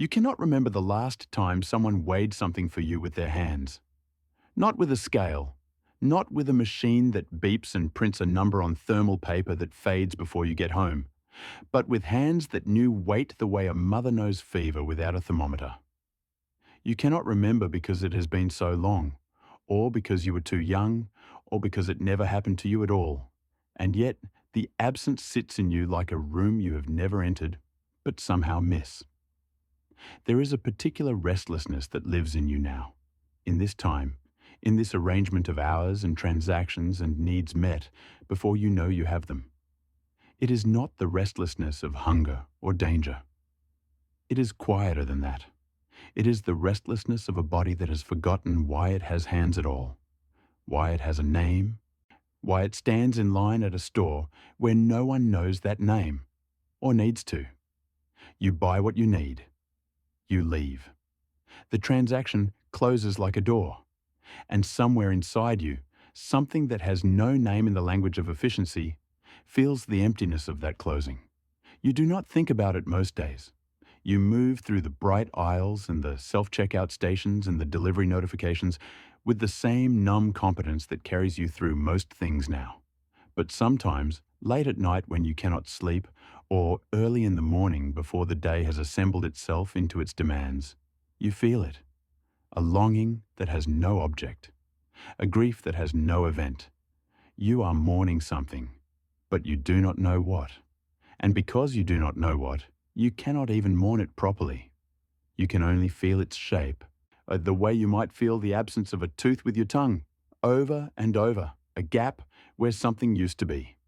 You cannot remember the last time someone weighed something for you with their hands. Not with a scale. Not with a machine that beeps and prints a number on thermal paper that fades before you get home. But with hands that knew weight the way a mother knows fever without a thermometer. You cannot remember because it has been so long, or because you were too young, or because it never happened to you at all. And yet, the absence sits in you like a room you have never entered, but somehow miss. There is a particular restlessness that lives in you now, in this time, in this arrangement of hours and transactions and needs met before you know you have them. It is not the restlessness of hunger or danger. It is quieter than that. It is the restlessness of a body that has forgotten why it has hands at all, why it has a name, why it stands in line at a store where no one knows that name, or needs to. You buy what you need. You leave. The transaction closes like a door, and somewhere inside you, something that has no name in the language of efficiency feels the emptiness of that closing. You do not think about it most days. You move through the bright aisles and the self-checkout stations and the delivery notifications with the same numb competence that carries you through most things now. But sometimes, late at night when you cannot sleep, or early in the morning before the day has assembled itself into its demands, you feel it. A longing that has no object. A grief that has no event. You are mourning something, but you do not know what. And because you do not know what, you cannot even mourn it properly. You can only feel its shape, the way you might feel the absence of a tooth with your tongue, over and over, a gap where something used to be.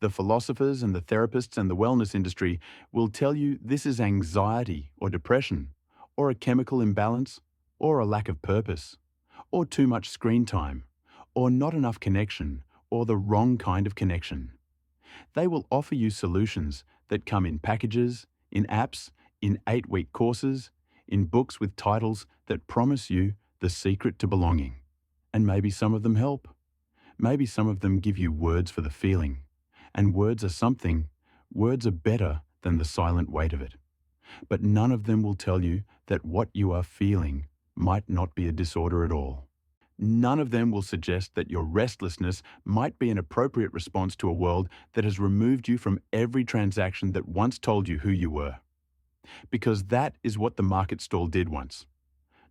The philosophers and the therapists and the wellness industry will tell you this is anxiety or depression, or a chemical imbalance, or a lack of purpose, or too much screen time, or not enough connection, or the wrong kind of connection. They will offer you solutions that come in packages, in apps, in 8-week courses, in books with titles that promise you the secret to belonging. And maybe some of them help. Maybe some of them give you words for the feeling. And words are something. Words are better than the silent weight of it. But none of them will tell you that what you are feeling might not be a disorder at all. None of them will suggest that your restlessness might be an appropriate response to a world that has removed you from every transaction that once told you who you were. Because that is what the market stall did once.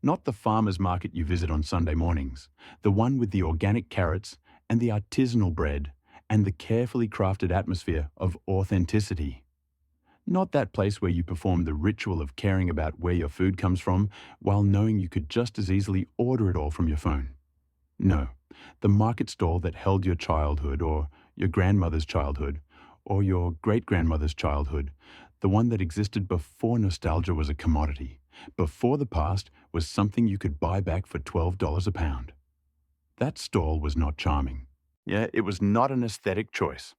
Not the farmer's market you visit on Sunday mornings, the one with the organic carrots and the artisanal bread and the carefully crafted atmosphere of authenticity. Not that place where you perform the ritual of caring about where your food comes from while knowing you could just as easily order it all from your phone. No, the market stall that held your childhood or your grandmother's childhood or your great-grandmother's childhood, the one that existed before nostalgia was a commodity, before the past was something you could buy back for $12 a pound. That stall was not charming. Yeah, it was not an aesthetic choice.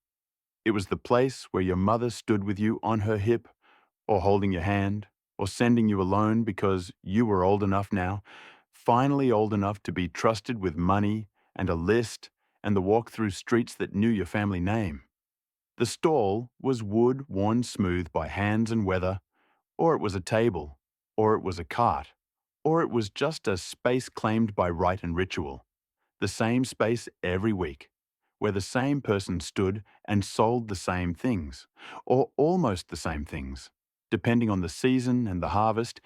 It was the place where your mother stood with you on her hip, or holding your hand, or sending you alone because you were old enough now, finally old enough to be trusted with money and a list and the walk through streets that knew your family name. The stall was wood worn smooth by hands and weather, or it was a table, or it was a cart, or it was just a space claimed by rite and ritual. The same space every week, where the same person stood and sold the same things, or almost the same things, depending on the season and the harvest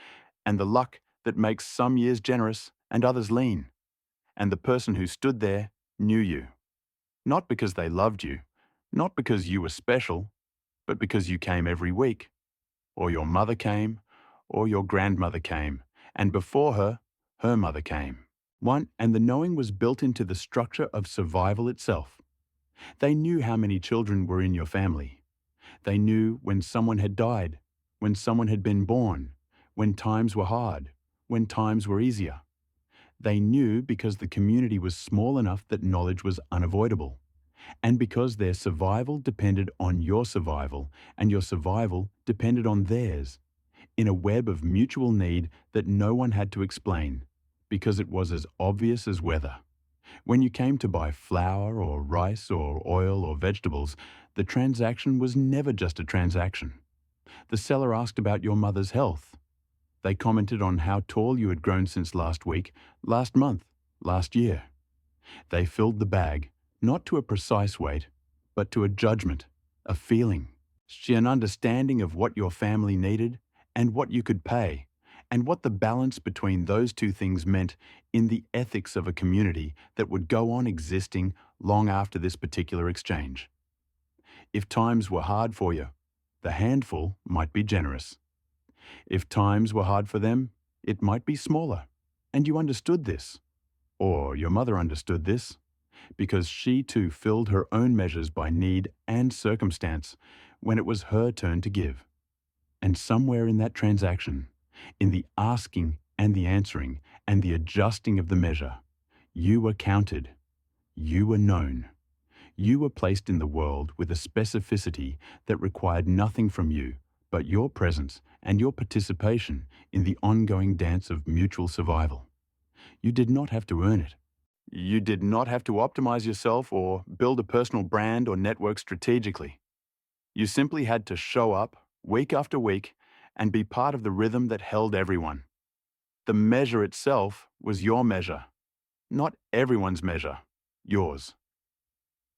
and the luck that makes some years generous and others lean. And the person who stood there knew you. Not because they loved you, not because you were special, but because you came every week. Or your mother came, or your grandmother came, and before her, her mother came. And the knowing was built into the structure of survival itself. They knew how many children were in your family. They knew when someone had died, when someone had been born, when times were hard, when times were easier. They knew because the community was small enough that knowledge was unavoidable, and because their survival depended on your survival, and your survival depended on theirs, in a web of mutual need that no one had to explain, because it was as obvious as weather. When you came to buy flour or rice or oil or vegetables, the transaction was never just a transaction. The seller asked about your mother's health. They commented on how tall you had grown since last week, last month, last year. They filled the bag, not to a precise weight, but to a judgment, a feeling, an understanding of what your family needed and what you could pay, and what the balance between those two things meant in the ethics of a community that would go on existing long after this particular exchange. If times were hard for you, the handful might be generous. If times were hard for them, it might be smaller. And you understood this, or your mother understood this, because she too filled her own measures by need and circumstance when it was her turn to give. And somewhere in that transaction, in the asking and the answering and the adjusting of the measure, you were counted, you were known, you were placed in the world with a specificity that required nothing from you but your presence and your participation in the ongoing dance of mutual survival. You did not have to earn it. You did not have to optimize yourself or build a personal brand or network strategically. You simply had to show up week after week and be part of the rhythm that held everyone. The measure itself was your measure, not everyone's measure, yours.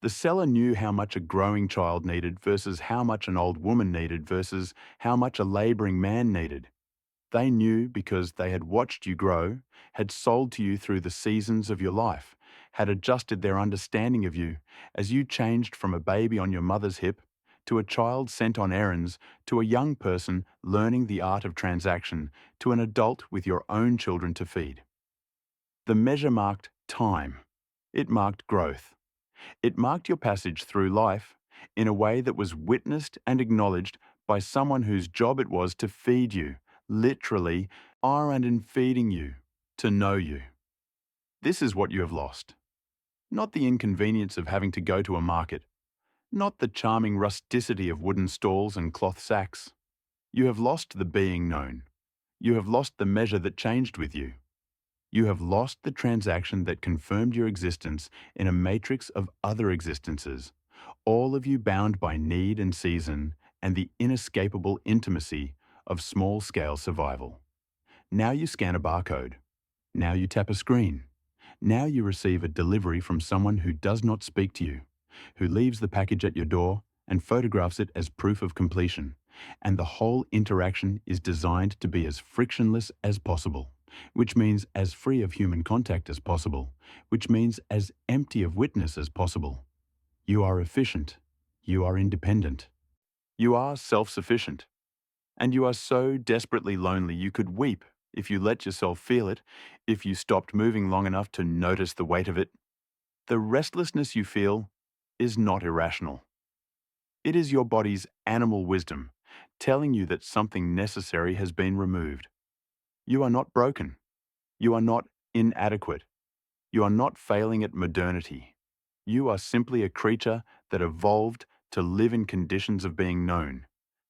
The seller knew how much a growing child needed versus how much an old woman needed versus how much a laboring man needed. They knew because they had watched you grow, had sold to you through the seasons of your life, had adjusted their understanding of you as you changed from a baby on your mother's hip to a child sent on errands to a young person learning the art of transaction to an adult with your own children to feed. The measure marked time. It marked growth. It marked your passage through life in a way that was witnessed and acknowledged by someone whose job it was to feed you, literally, are and in feeding you, to know you. This is what you have lost. Not the inconvenience of having to go to a market, not the charming rusticity of wooden stalls and cloth sacks. You have lost the being known. You have lost the measure that changed with you. You have lost the transaction that confirmed your existence in a matrix of other existences, all of you bound by need and season and the inescapable intimacy of small-scale survival. Now you scan a barcode. Now you tap a screen. Now you receive a delivery from someone who does not speak to you, who leaves the package at your door and photographs it as proof of completion. And the whole interaction is designed to be as frictionless as possible, which means as free of human contact as possible, which means as empty of witness as possible. You are efficient. You are independent. You are self-sufficient. And you are so desperately lonely you could weep if you let yourself feel it, if you stopped moving long enough to notice the weight of it. The restlessness you feel is not irrational. It is your body's animal wisdom telling you that something necessary has been removed. You are not broken. You are not inadequate. You are not failing at modernity. You are simply a creature that evolved to live in conditions of being known,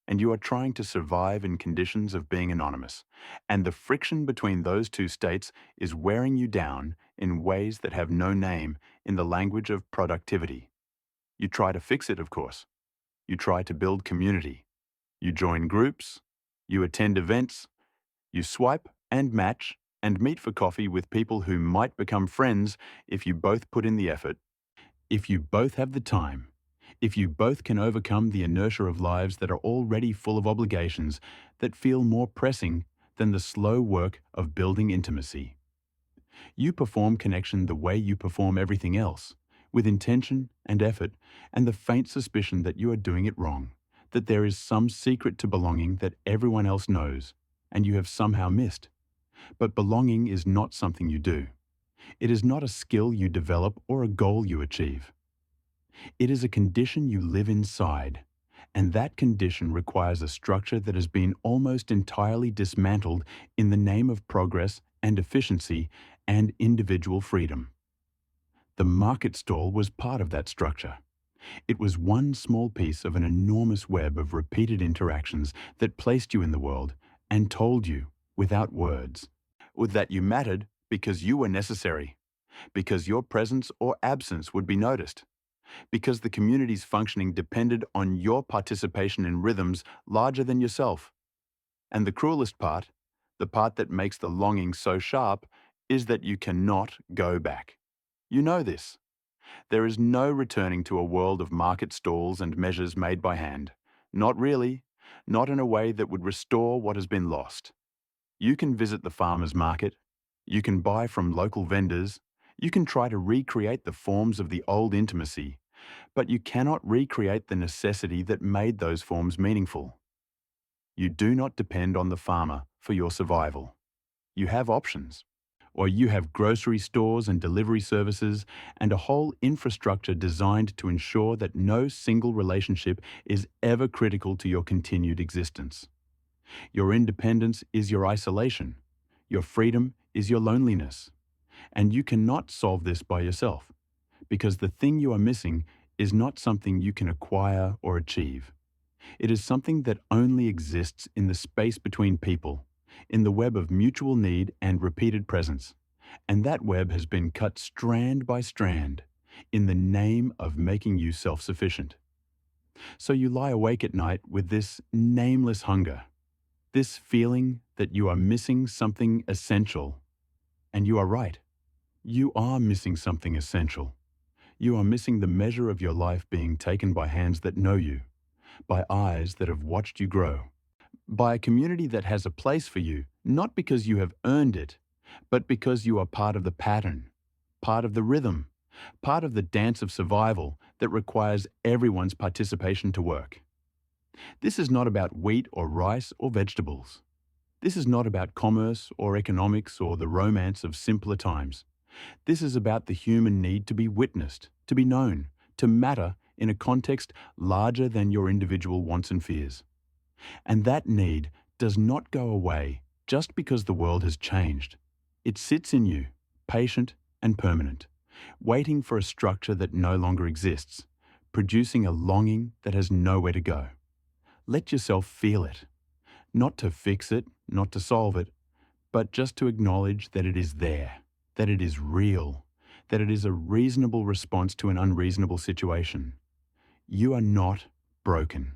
and you are trying to survive in conditions of being anonymous. And the friction between those two states is wearing you down in ways that have no name in the language of productivity. You try to fix it, of course. You try to build community. You join groups. You attend events. You swipe and match and meet for coffee with people who might become friends if you both put in the effort, if you both have the time, if you both can overcome the inertia of lives that are already full of obligations that feel more pressing than the slow work of building intimacy. You perform connection the way you perform everything else, with intention and effort and the faint suspicion that you are doing it wrong, that there is some secret to belonging that everyone else knows, and you have somehow missed. But belonging is not something you do. It is not a skill you develop or a goal you achieve. It is a condition you live inside, and that condition requires a structure that has been almost entirely dismantled in the name of progress and efficiency and individual freedom. The market stall was part of that structure. It was one small piece of an enormous web of repeated interactions that placed you in the world and told you, without words, that you mattered because you were necessary, because your presence or absence would be noticed, because the community's functioning depended on your participation in rhythms larger than yourself. And the cruelest part, The part that makes the longing so sharp is that you cannot go back. You know this. There is no returning to a world of market stalls and measures made by hand. Not really. Not in a way that would restore what has been lost. You can visit the farmer's market. You can buy from local vendors. You can try to recreate the forms of the old intimacy, but you cannot recreate the necessity that made those forms meaningful. You do not depend on the farmer for your survival. You have options. Or you have grocery stores and delivery services and a whole infrastructure designed to ensure that no single relationship is ever critical to your continued existence. Your independence is your isolation. Your freedom is your loneliness. And you cannot solve this by yourself, because the thing you are missing is not something you can acquire or achieve. It is something that only exists in the space between people, in the web of mutual need and repeated presence. And that web has been cut strand by strand in the name of making you self-sufficient. So you lie awake at night with this nameless hunger, this feeling that you are missing something essential. And you are right. You are missing something essential. You are missing the measure of your life being taken by hands that know you, by eyes that have watched you grow, by a community that has a place for you, not because you have earned it, but because you are part of the pattern, part of the rhythm, part of the dance of survival that requires everyone's participation to work. This is not about wheat or rice or vegetables. This is not about commerce or economics or the romance of simpler times. This is about the human need to be witnessed, to be known, to matter in a context larger than your individual wants and fears. And that need does not go away just because the world has changed. It sits in you, patient and permanent, waiting for a structure that no longer exists, producing a longing that has nowhere to go. Let yourself feel it, not to fix it, not to solve it, but just to acknowledge that it is there, that it is real, that it is a reasonable response to an unreasonable situation. You are not broken.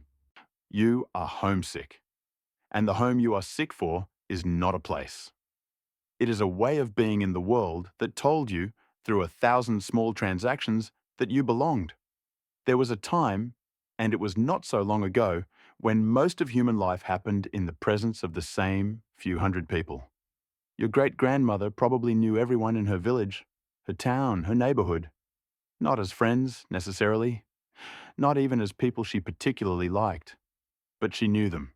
You are homesick. And the home you are sick for is not a place. It is a way of being in the world that told you, through 1,000 small transactions, that you belonged. There was a time, and it was not so long ago, when most of human life happened in the presence of the same few hundred people. Your great-grandmother probably knew everyone in her village, her town, her neighborhood. Not as friends, necessarily. Not even as people she particularly liked. But she knew them.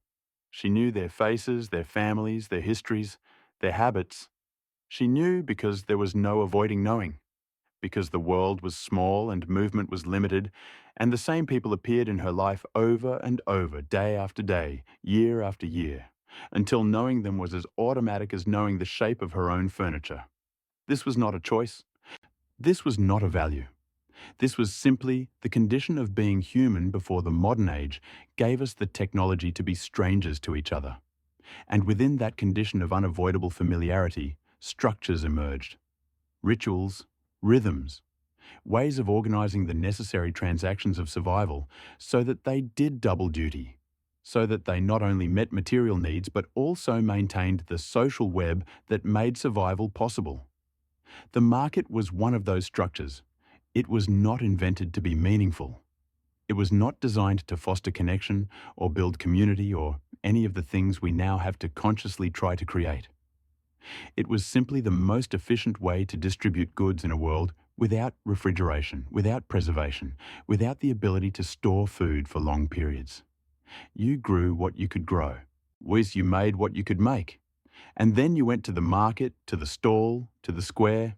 She knew their faces, their families, their histories, their habits. She knew because there was no avoiding knowing, because the world was small and movement was limited, and the same people appeared in her life over and over, day after day, year after year, until knowing them was as automatic as knowing the shape of her own furniture. This was not a choice. This was not a value. This was simply the condition of being human before the modern age gave us the technology to be strangers to each other. And within that condition of unavoidable familiarity, structures emerged. Rituals, rhythms, ways of organizing the necessary transactions of survival so that they did double duty, so that they not only met material needs but also maintained the social web that made survival possible. The market was one of those structures. It was not invented to be meaningful. It was not designed to foster connection or build community or any of the things we now have to consciously try to create. It was simply the most efficient way to distribute goods in a world without refrigeration, without preservation, without the ability to store food for long periods. You grew what you could grow. You made what you could make. And then you went to the market, to the stall, to the square,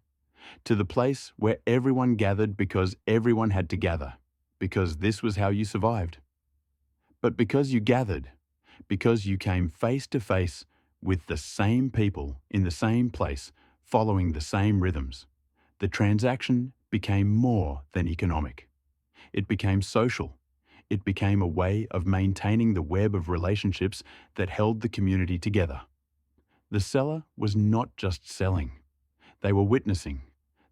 to the place where everyone gathered because everyone had to gather, because this was how you survived. But because you gathered, because you came face to face with the same people in the same place, following the same rhythms, the transaction became more than economic. It became social. It became a way of maintaining the web of relationships that held the community together. The seller was not just selling. They were witnessing.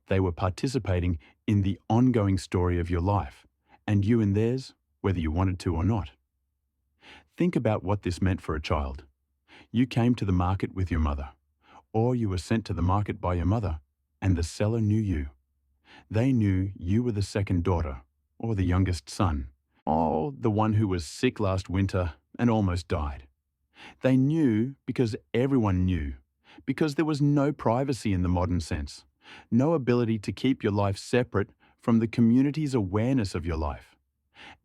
They were participating in the ongoing story of your life, and you in theirs, whether you wanted to or not. Think about what this meant for a child. You came to the market with your mother, or you were sent to the market by your mother, and the seller knew you. They knew you were the second daughter, or the youngest son, or the one who was sick last winter and almost died. They knew because everyone knew, because there was no privacy in the modern sense, no ability to keep your life separate from the community's awareness of your life.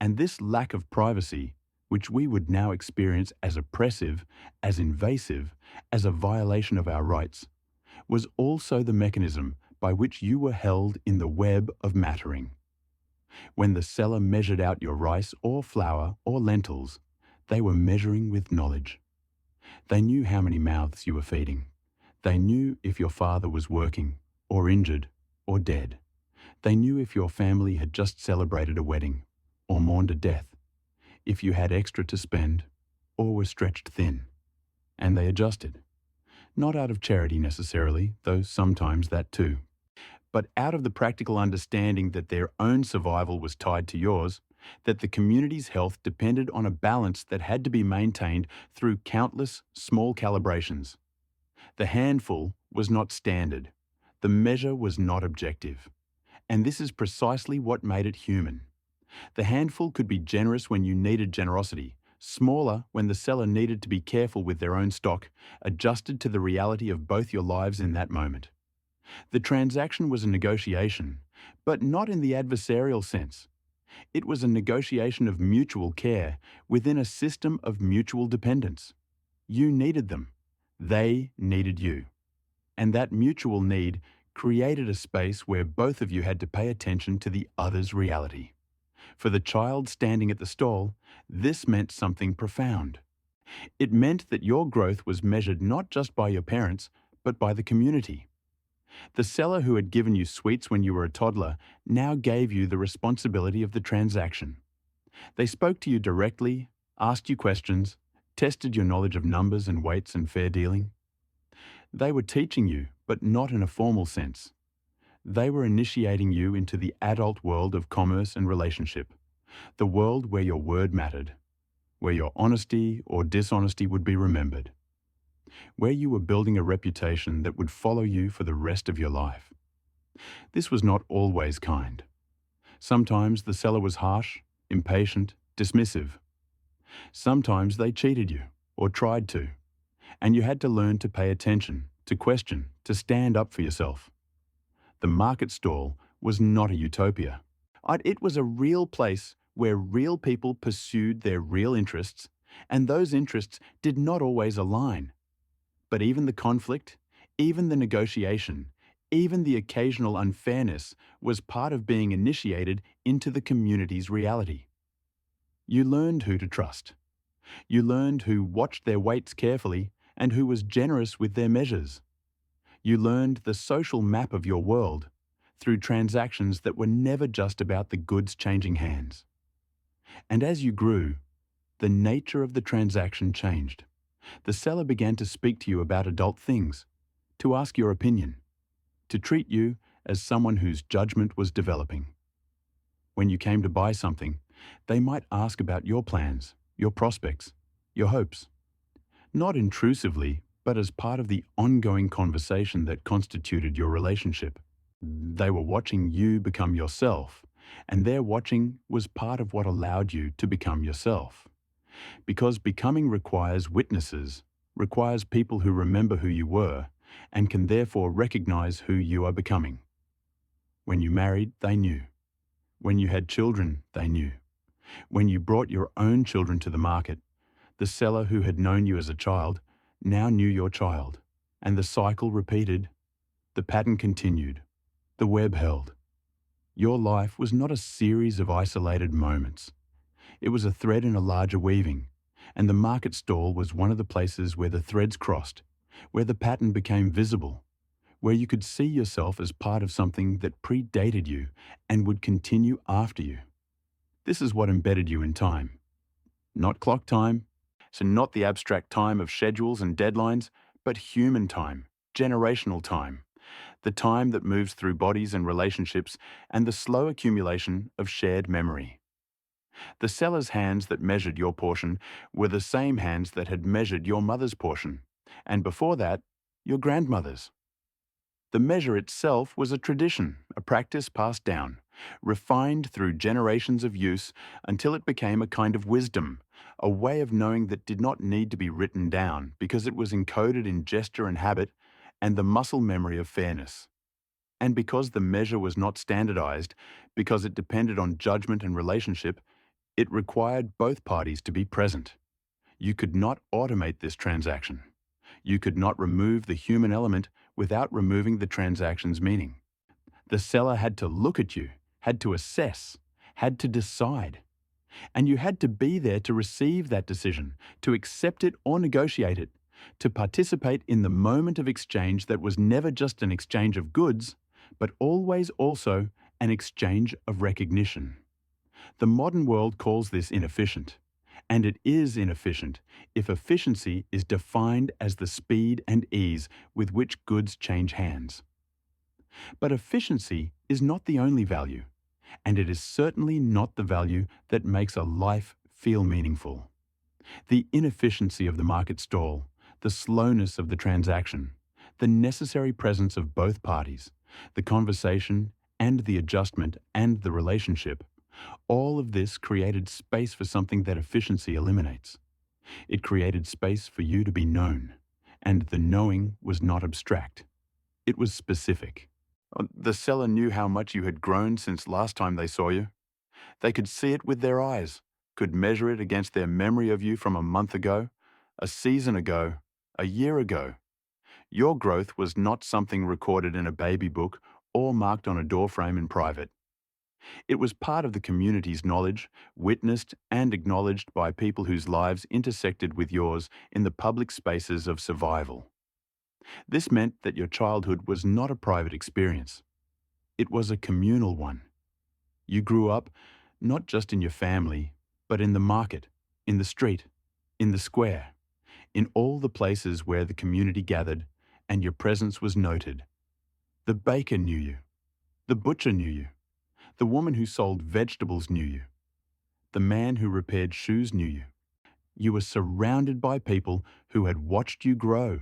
And this lack of privacy, which we would now experience as oppressive, as invasive, as a violation of our rights, was also the mechanism by which you were held in the web of mattering. When the seller measured out your rice or flour or lentils, they were measuring with knowledge. They knew how many mouths you were feeding. They knew if your father was working, or injured, or dead. They knew if your family had just celebrated a wedding, or mourned a death, if you had extra to spend, or were stretched thin. And they adjusted. Not out of charity necessarily, though sometimes that too, but out of the practical understanding that their own survival was tied to yours, that the community's health depended on a balance that had to be maintained through countless small calibrations. The handful was not standard. The measure was not objective. And this is precisely what made it human. The handful could be generous when you needed generosity, smaller when the seller needed to be careful with their own stock, adjusted to the reality of both your lives in that moment. The transaction was a negotiation, but not in the adversarial sense. It was a negotiation of mutual care within a system of mutual dependence. You needed them. They needed you. And that mutual need created a space where both of you had to pay attention to the other's reality. For the child standing at the stall, this meant something profound. It meant that your growth was measured not just by your parents, but by the community. The seller who had given you sweets when you were a toddler now gave you the responsibility of the transaction. They spoke to you directly, asked you questions, tested your knowledge of numbers and weights and fair dealing. They were teaching you, but not in a formal sense. They were initiating you into the adult world of commerce and relationship, the world where your word mattered, where your honesty or dishonesty would be remembered, where you were building a reputation that would follow you for the rest of your life. This was not always kind. Sometimes the seller was harsh, impatient, dismissive. Sometimes they cheated you, or tried to, and you had to learn to pay attention, to question, to stand up for yourself. The market stall was not a utopia. It was a real place where real people pursued their real interests, and those interests did not always align. But even the conflict, even the negotiation, even the occasional unfairness was part of being initiated into the community's reality. You learned who to trust. You learned who watched their weights carefully and who was generous with their measures. You learned the social map of your world through transactions that were never just about the goods changing hands. And as you grew, the nature of the transaction changed. The seller began to speak to you about adult things, to ask your opinion, to treat you as someone whose judgment was developing. When you came to buy something, they might ask about your plans, your prospects, your hopes. Not intrusively, but as part of the ongoing conversation that constituted your relationship. They were watching you become yourself, and their watching was part of what allowed you to become yourself. Because becoming requires witnesses, requires people who remember who you were, and can therefore recognize who you are becoming. When you married, they knew. When you had children, they knew. When you brought your own children to the market, the seller who had known you as a child now knew your child, and the cycle repeated. The pattern continued. The web held. Your life was not a series of isolated moments. It was a thread in a larger weaving, and the market stall was one of the places where the threads crossed, where the pattern became visible, where you could see yourself as part of something that predated you and would continue after you. This is what embedded you in time. Not clock time, so not the abstract time of schedules and deadlines, but human time, generational time, the time that moves through bodies and relationships and the slow accumulation of shared memory. The seller's hands that measured your portion were the same hands that had measured your mother's portion, and before that, your grandmother's. The measure itself was a tradition, a practice passed down, refined through generations of use until it became a kind of wisdom, a way of knowing that did not need to be written down because it was encoded in gesture and habit and the muscle memory of fairness. And because the measure was not standardized, because it depended on judgment and relationship, it required both parties to be present. You could not automate this transaction. You could not remove the human element without removing the transaction's meaning. The seller had to look at you, had to assess, had to decide. And you had to be there to receive that decision, to accept it or negotiate it, to participate in the moment of exchange that was never just an exchange of goods, but always also an exchange of recognition. The modern world calls this inefficient. And it is inefficient if efficiency is defined as the speed and ease with which goods change hands. But efficiency is not the only value, and it is certainly not the value that makes a life feel meaningful. The inefficiency of the market stall, the slowness of the transaction, the necessary presence of both parties, the conversation and the adjustment and the relationship, all of this created space for something that efficiency eliminates. It created space for you to be known, and the knowing was not abstract. It was specific. The seller knew how much you had grown since last time they saw you. They could see it with their eyes, could measure it against their memory of you from a month ago, a season ago, a year ago. Your growth was not something recorded in a baby book or marked on a doorframe in private. It was part of the community's knowledge, witnessed and acknowledged by people whose lives intersected with yours in the public spaces of survival. This meant that your childhood was not a private experience. It was a communal one. You grew up not just in your family, but in the market, in the street, in the square, in all the places where the community gathered and your presence was noted. The baker knew you. The butcher knew you. The woman who sold vegetables knew you. The man who repaired shoes knew you. You were surrounded by people who had watched you grow,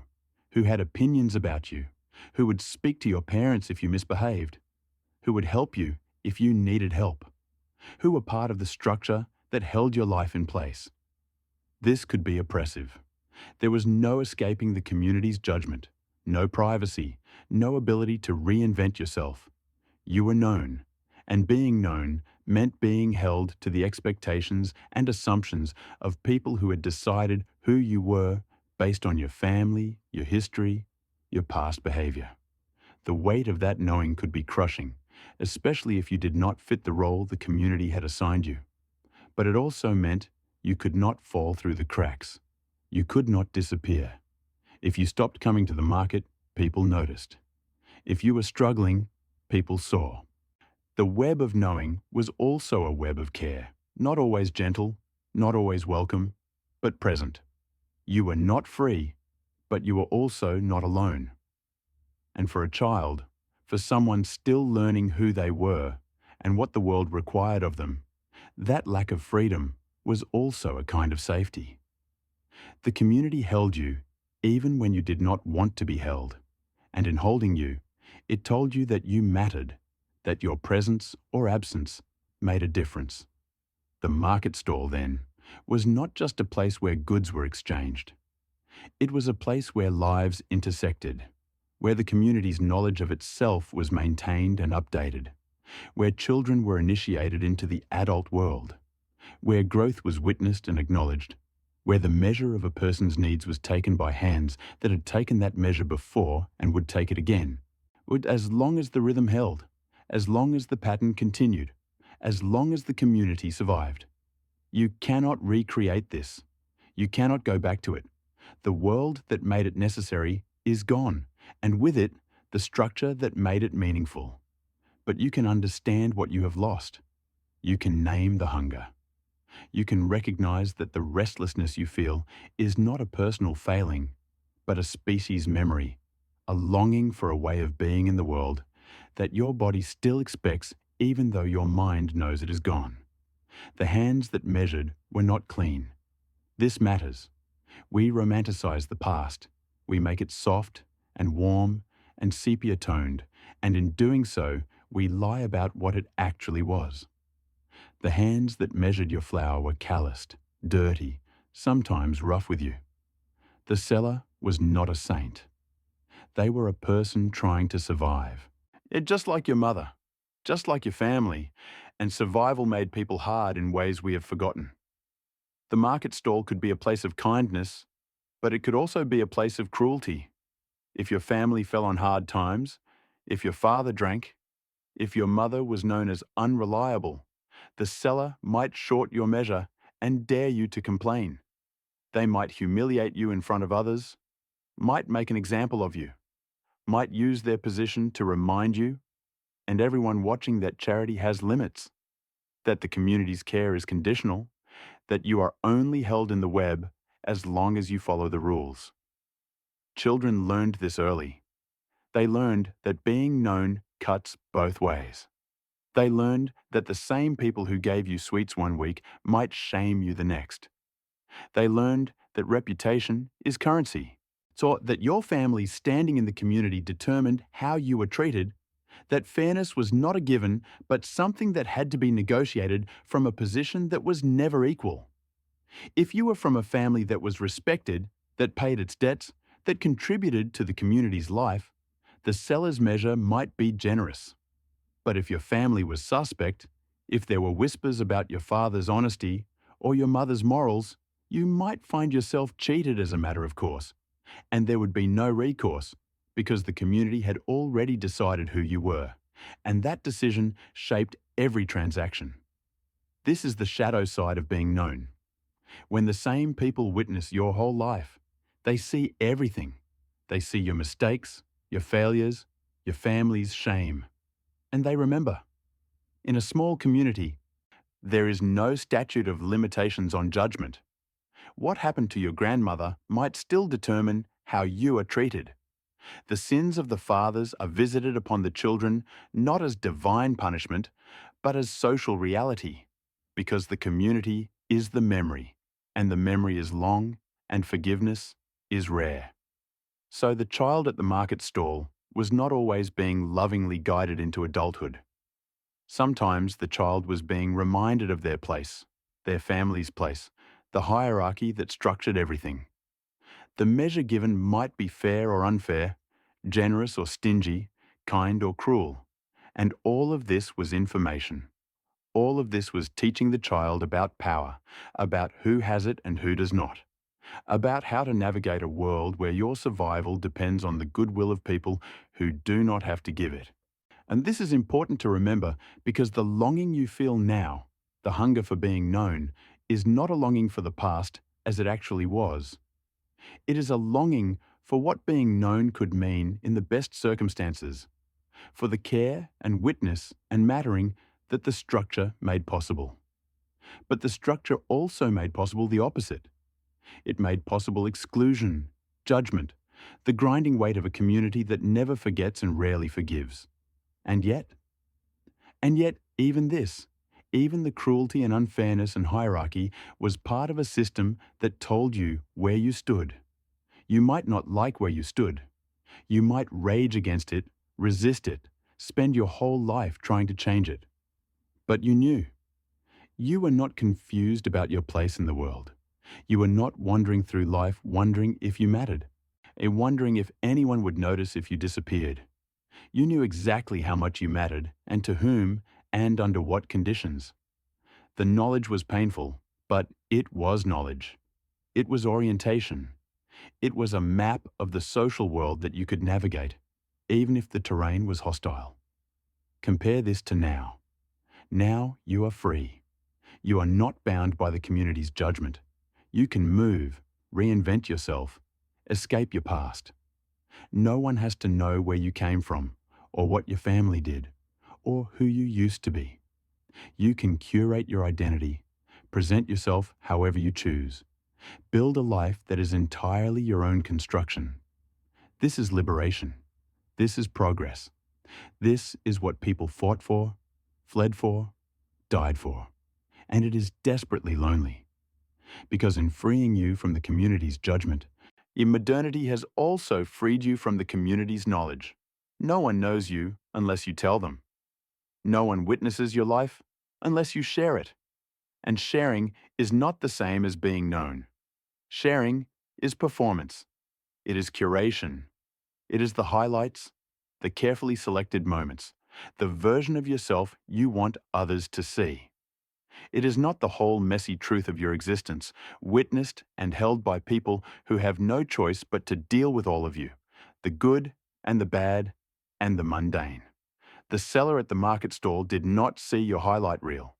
who had opinions about you, who would speak to your parents if you misbehaved, who would help you if you needed help, who were part of the structure that held your life in place. This could be oppressive. There was no escaping the community's judgment, no privacy, no ability to reinvent yourself. You were known, and being known meant being held to the expectations and assumptions of people who had decided who you were based on your family, your history, your past behavior. The weight of that knowing could be crushing, especially if you did not fit the role the community had assigned you. But it also meant you could not fall through the cracks. You could not disappear. If you stopped coming to the market, people noticed. If you were struggling, people saw. The web of knowing was also a web of care, not always gentle, not always welcome, but present. You were not free, but you were also not alone. And for a child, for someone still learning who they were and what the world required of them, that lack of freedom was also a kind of safety. The community held you even when you did not want to be held, and in holding you, it told you that you mattered, that your presence or absence made a difference. The market stall, then, was not just a place where goods were exchanged. It was a place where lives intersected, where the community's knowledge of itself was maintained and updated, where children were initiated into the adult world, where growth was witnessed and acknowledged, where the measure of a person's needs was taken by hands that had taken that measure before and would take it again, as long as the rhythm held, as long as the pattern continued, as long as the community survived. You cannot recreate this. You cannot go back to it. The world that made it necessary is gone, and with it, the structure that made it meaningful. But you can understand what you have lost. You can name the hunger. You can recognize that the restlessness you feel is not a personal failing, but a species memory, a longing for a way of being in the world that your body still expects even though your mind knows it is gone. The hands that measured were not clean. This matters. We romanticize the past. We make it soft and warm and sepia-toned, and in doing so, we lie about what it actually was. The hands that measured your flour were calloused, dirty, sometimes rough with you. The seller was not a saint. They were a person trying to survive. Just like your mother, just like your family, and survival made people hard in ways we have forgotten. The market stall could be a place of kindness, but it could also be a place of cruelty. If your family fell on hard times, if your father drank, if your mother was known as unreliable, the seller might short your measure and dare you to complain. They might humiliate you in front of others, might make an example of you, might use their position to remind you, and everyone watching, that charity has limits, that the community's care is conditional, that you are only held in the web as long as you follow the rules. Children learned this early. They learned that being known cuts both ways. They learned that the same people who gave you sweets one week might shame you the next. They learned that reputation is currency. So that your family's standing in the community determined how you were treated, that fairness was not a given, but something that had to be negotiated from a position that was never equal. If you were from a family that was respected, that paid its debts, that contributed to the community's life, the seller's measure might be generous. But if your family was suspect, if there were whispers about your father's honesty or your mother's morals, you might find yourself cheated as a matter of course, and there would be no recourse because the community had already decided who you were, and that decision shaped every transaction. This is the shadow side of being known. When the same people witness your whole life, they see everything. They see your mistakes, your failures, your family's shame. And they remember. In a small community, there is no statute of limitations on judgment. What happened to your grandmother might still determine how you are treated. The sins of the fathers are visited upon the children not as divine punishment, but as social reality, because the community is the memory, and the memory is long, and forgiveness is rare. So the child at the market stall was not always being lovingly guided into adulthood. Sometimes the child was being reminded of their place, their family's place, the hierarchy that structured everything. The measure given might be fair or unfair, generous or stingy, kind or cruel. And all of this was information. All of this was teaching the child about power, about who has it and who does not, about how to navigate a world where your survival depends on the goodwill of people who do not have to give it. And this is important to remember because the longing you feel now, the hunger for being known, is not a longing for the past as it actually was. It is a longing for what being known could mean in the best circumstances, for the care and witness and mattering that the structure made possible. But the structure also made possible the opposite. It made possible exclusion, judgment, the grinding weight of a community that never forgets and rarely forgives. And yet, even this, even the cruelty and unfairness and hierarchy was part of a system that told you where you stood. You might not like where you stood. You might rage against it, resist it, spend your whole life trying to change it. But you knew. You were not confused about your place in the world. You were not wandering through life wondering if you mattered, and wondering if anyone would notice if you disappeared. You knew exactly how much you mattered, and to whom, and under what conditions. The knowledge was painful, but it was knowledge. It was orientation. It was a map of the social world that you could navigate, even if the terrain was hostile. Compare this to now. Now you are free. You are not bound by the community's judgment. You can move, reinvent yourself, escape your past. No one has to know where you came from, or what your family did, or who you used to be. You can curate your identity, present yourself however you choose. Build a life that is entirely your own construction. This is liberation. This is progress. This is what people fought for, fled for, died for. and it is desperately lonely. Because in freeing you from the community's judgment, modernity has also freed you from the community's knowledge. No one knows you unless you tell them. No one witnesses your life unless you share it. And sharing is not the same as being known. Sharing is performance. It is curation. It is the highlights, the carefully selected moments, the version of yourself you want others to see. It is not the whole messy truth of your existence, witnessed and held by people who have no choice but to deal with all of you, the good and the bad and the mundane. The seller at the market stall did not see your highlight reel.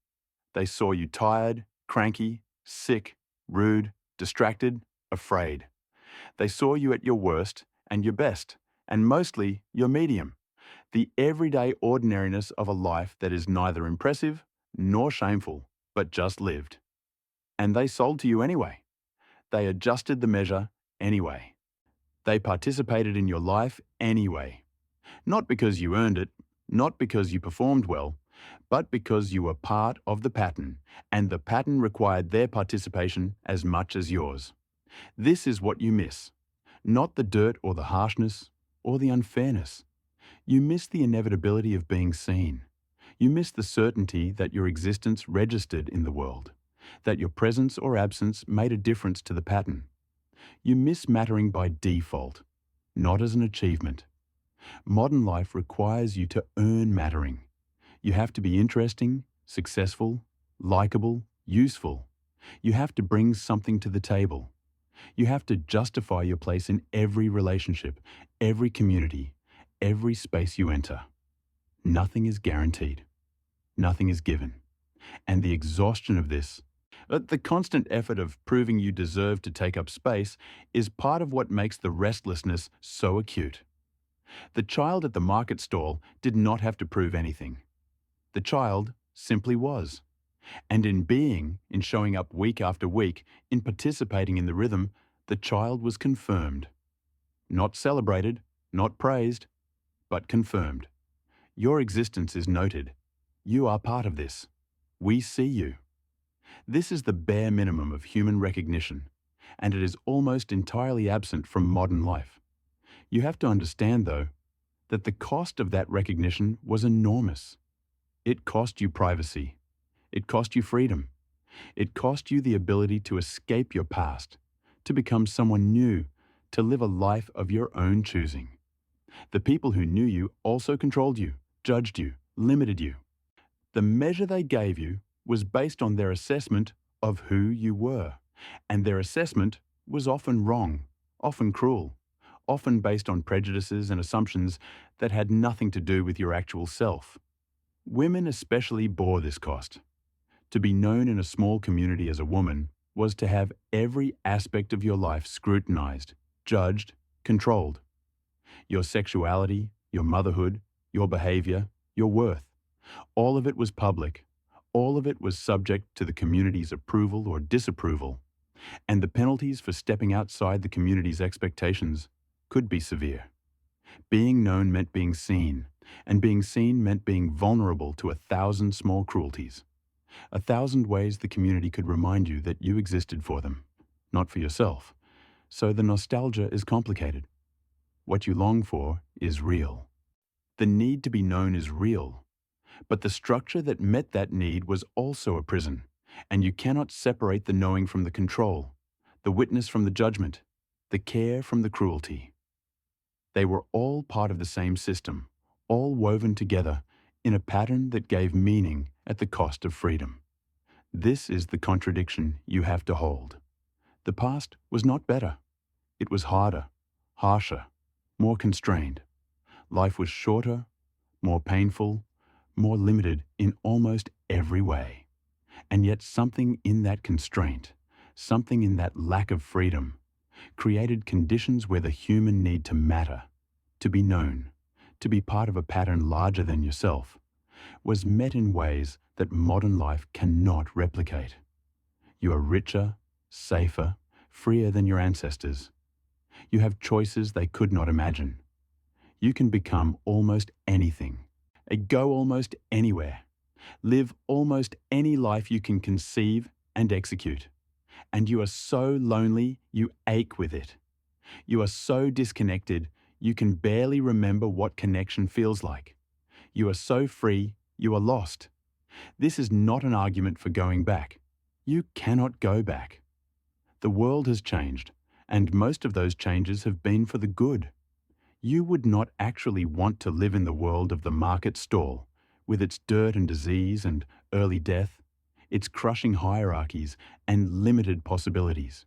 They saw you tired, cranky, sick, rude, distracted, afraid. They saw you at your worst and your best, and mostly your medium, the everyday ordinariness of a life that is neither impressive nor shameful, but just lived. And they sold to you anyway. They adjusted the measure anyway. They participated in your life anyway. Not because you earned it, not because you performed well, but because you were part of the pattern, and the pattern required their participation as much as yours. This is what you miss. Not the dirt or the harshness or the unfairness. You miss the inevitability of being seen. You miss the certainty that your existence registered in the world, that your presence or absence made a difference to the pattern. You miss mattering by default, not as an achievement. Modern life requires you to earn mattering. You have to be interesting, successful, likable, useful. You have to bring something to the table. You have to justify your place in every relationship, every community, every space you enter. Nothing is guaranteed. Nothing is given. And the exhaustion of this, the constant effort of proving you deserve to take up space, is part of what makes the restlessness so acute. The child at the market stall did not have to prove anything. The child simply was. And in being, in showing up week after week, in participating in the rhythm, the child was confirmed. Not celebrated, not praised, but confirmed. Your existence is noted. You are part of this. We see you. This is the bare minimum of human recognition, and it is almost entirely absent from modern life. You have to understand, though, that the cost of that recognition was enormous. It cost you privacy. It cost you freedom. It cost you the ability to escape your past, to become someone new, to live a life of your own choosing. The people who knew you also controlled you, judged you, limited you. The measure they gave you was based on their assessment of who you were, and their assessment was often wrong, often cruel, often based on prejudices and assumptions that had nothing to do with your actual self. Women especially bore this cost. To be known in a small community as a woman was to have every aspect of your life scrutinized, judged, controlled. Your sexuality, your motherhood, your behavior, your worth. All of it was public. All of it was subject to the community's approval or disapproval. And the penalties for stepping outside the community's expectations could be severe. Being known meant being seen, and being seen meant being vulnerable to 1,000 small cruelties. 1,000 ways the community could remind you that you existed for them, not for yourself. So the nostalgia is complicated. What you long for is real. The need to be known is real. But the structure that met that need was also a prison, and you cannot separate the knowing from the control, the witness from the judgment, the care from the cruelty. They were all part of the same system, all woven together in a pattern that gave meaning at the cost of freedom. This is the contradiction you have to hold. The past was not better. It was harder, harsher, more constrained. Life was shorter, more painful, more limited in almost every way. And yet something in that constraint, something in that lack of freedom, created conditions where the human need to matter, to be known, to be part of a pattern larger than yourself, was met in ways that modern life cannot replicate. You are richer, safer, freer than your ancestors. You have choices they could not imagine. You can become almost anything, go almost anywhere, Live almost any life you can conceive and execute. And you are so lonely, you ache with it. You are so disconnected, you can barely remember what connection feels like. You are so free, you are lost. This is not an argument for going back. You cannot go back. The world has changed, and most of those changes have been for the good. You would not actually want to live in the world of the market stall, with its dirt and disease and early death, its crushing hierarchies and limited possibilities.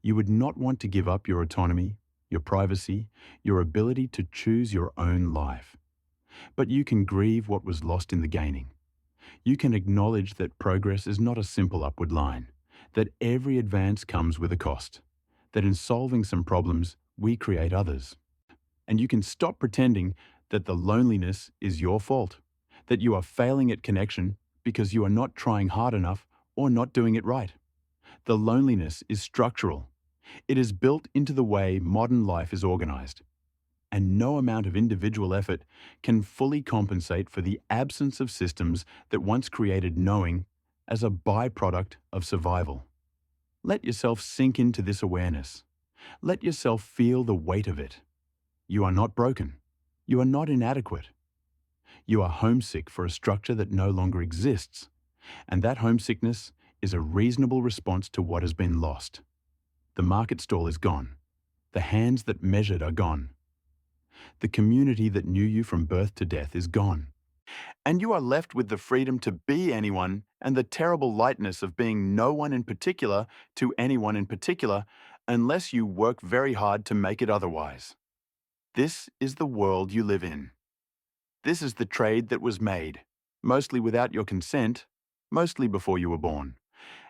You would not want to give up your autonomy, your privacy, your ability to choose your own life. But you can grieve what was lost in the gaining. You can acknowledge that progress is not a simple upward line, that every advance comes with a cost, that in solving some problems, we create others. And you can stop pretending that the loneliness is your fault, that you are failing at connection because you are not trying hard enough or not doing it right. The loneliness is structural. It is built into the way modern life is organized. And no amount of individual effort can fully compensate for the absence of systems that once created knowing as a byproduct of survival. Let yourself sink into this awareness. Let yourself feel the weight of it. You are not broken. You are not inadequate. You are homesick for a structure that no longer exists, and that homesickness is a reasonable response to what has been lost. The market stall is gone. The hands that measured are gone. The community that knew you from birth to death is gone. And you are left with the freedom to be anyone and the terrible lightness of being no one in particular to anyone in particular, unless you work very hard to make it otherwise. This is the world you live in. This is the trade that was made, mostly without your consent, mostly before you were born.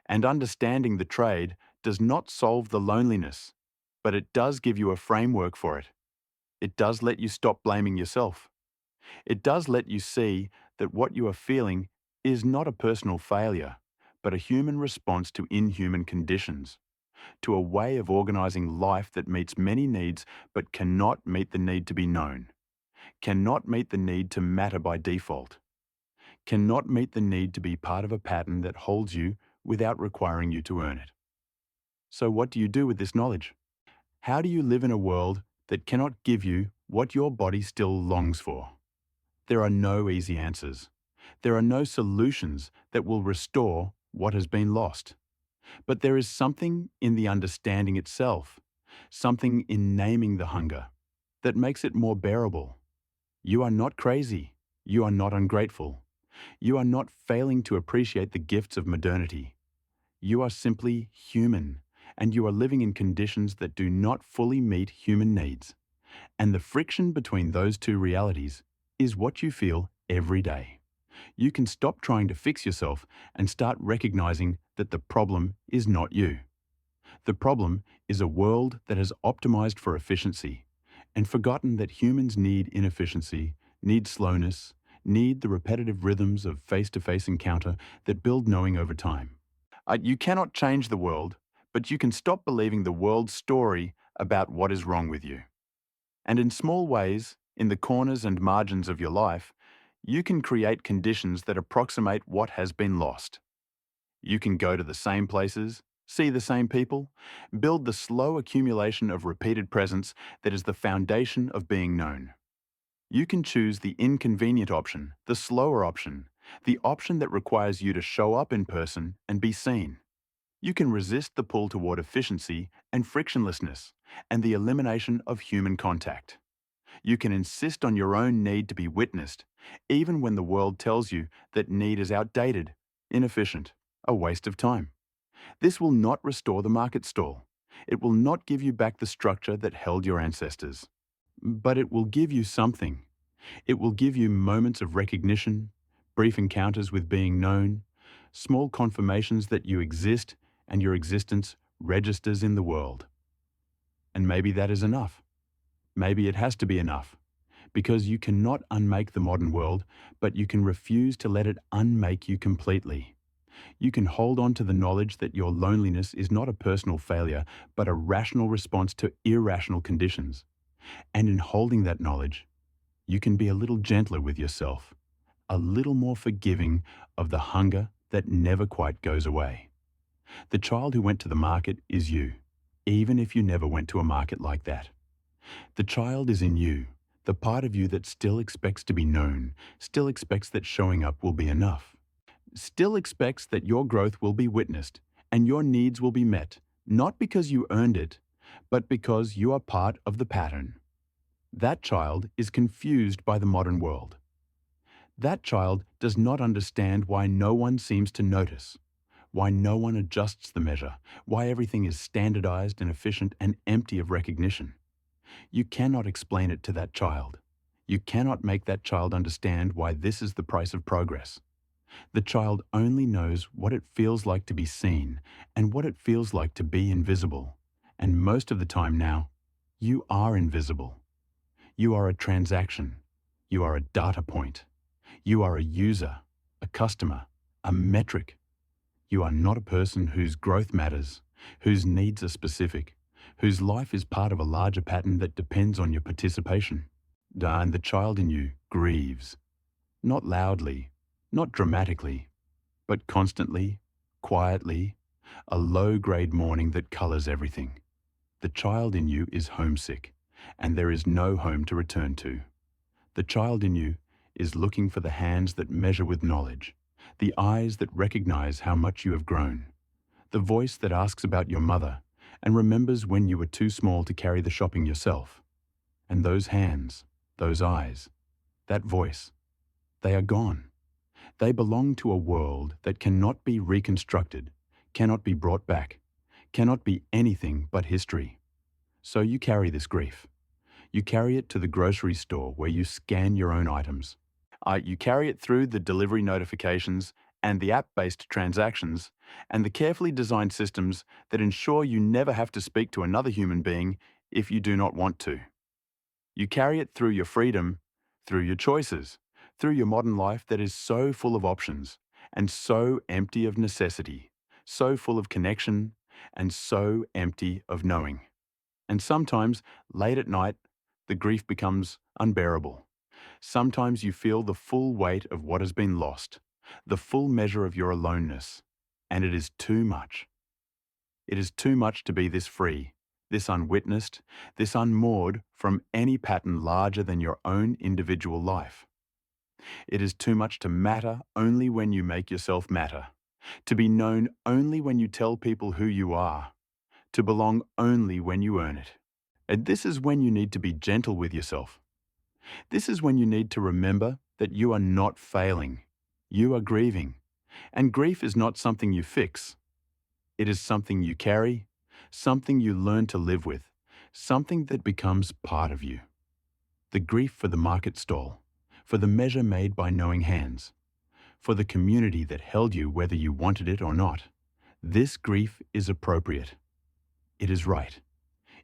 And understanding the trade does not solve the loneliness, but it does give you a framework for it. It does let you stop blaming yourself. It does let you see that what you are feeling is not a personal failure, but a human response to inhuman conditions, to a way of organizing life that meets many needs but cannot meet the need to be known, cannot meet the need to matter by default, cannot meet the need to be part of a pattern that holds you without requiring you to earn it. So what do you do with this knowledge? How do you live in a world that cannot give you what your body still longs for? There are no easy answers. There are no solutions that will restore what has been lost. But there is something in the understanding itself, something in naming the hunger, that makes it more bearable. You are not crazy. You are not ungrateful. You are not failing to appreciate the gifts of modernity. You are simply human, and you are living in conditions that do not fully meet human needs. And the friction between those two realities is what you feel every day. You can stop trying to fix yourself and start recognizing that the problem is not you. The problem is a world that has optimized for efficiency and forgotten that humans need inefficiency, need slowness, need the repetitive rhythms of face-to-face encounter that build knowing over time. You cannot change the world, but you can stop believing the world's story about what is wrong with you. And in small ways, in the corners and margins of your life, you can create conditions that approximate what has been lost. You can go to the same places, see the same people, build the slow accumulation of repeated presence that is the foundation of being known. You can choose the inconvenient option, the slower option, the option that requires you to show up in person and be seen. You can resist the pull toward efficiency and frictionlessness and the elimination of human contact. You can insist on your own need to be witnessed, even when the world tells you that need is outdated, inefficient, a waste of time. This will not restore the market stall. It will not give you back the structure that held your ancestors. But it will give you something. It will give you moments of recognition, brief encounters with being known, small confirmations that you exist and your existence registers in the world. And maybe that is enough. Maybe it has to be enough, because you cannot unmake the modern world, but you can refuse to let it unmake you completely. You can hold on to the knowledge that your loneliness is not a personal failure, but a rational response to irrational conditions. And in holding that knowledge, you can be a little gentler with yourself, a little more forgiving of the hunger that never quite goes away. The child who went to the market is you, even if you never went to a market like that. The child is in you, the part of you that still expects to be known, still expects that showing up will be enough, still expects that your growth will be witnessed and your needs will be met, not because you earned it, but because you are part of the pattern. That child is confused by the modern world. That child does not understand why no one seems to notice, why no one adjusts the measure, why everything is standardized and efficient and empty of recognition. You cannot explain it to that child. You cannot make that child understand why this is the price of progress. The child only knows what it feels like to be seen and what it feels like to be invisible. And most of the time now, you are invisible. You are a transaction. You are a data point. You are a user, a customer, a metric. You are not a person whose growth matters, whose needs are specific, whose life is part of a larger pattern that depends on your participation. And the child in you grieves, not loudly, not dramatically, but constantly, quietly, a low-grade mourning that colors everything. The child in you is homesick, and there is no home to return to. The child in you is looking for the hands that measure with knowledge, the eyes that recognize how much you have grown, the voice that asks about your mother and remembers when you were too small to carry the shopping yourself. And those hands, those eyes, that voice, they are gone. They belong to a world that cannot be reconstructed, cannot be brought back, cannot be anything but history. So you carry this grief. You carry it to the grocery store where you scan your own items. You carry it through the delivery notifications and the app-based transactions and the carefully designed systems that ensure you never have to speak to another human being if you do not want to. You carry it through your freedom, through your choices, through your modern life that is so full of options and so empty of necessity, so full of connection and so empty of knowing. And sometimes, late at night, the grief becomes unbearable. Sometimes you feel the full weight of what has been lost, the full measure of your aloneness, and it is too much. It is too much to be this free, this unwitnessed, this unmoored from any pattern larger than your own individual life. It is too much to matter only when you make yourself matter, to be known only when you tell people who you are, to belong only when you earn it. And this is when you need to be gentle with yourself. This is when you need to remember that you are not failing. You are grieving. And grief is not something you fix. It is something you carry, something you learn to live with, something that becomes part of you. The grief for the market stall, for the measure made by knowing hands, for the community that held you whether you wanted it or not. This grief is appropriate. It is right.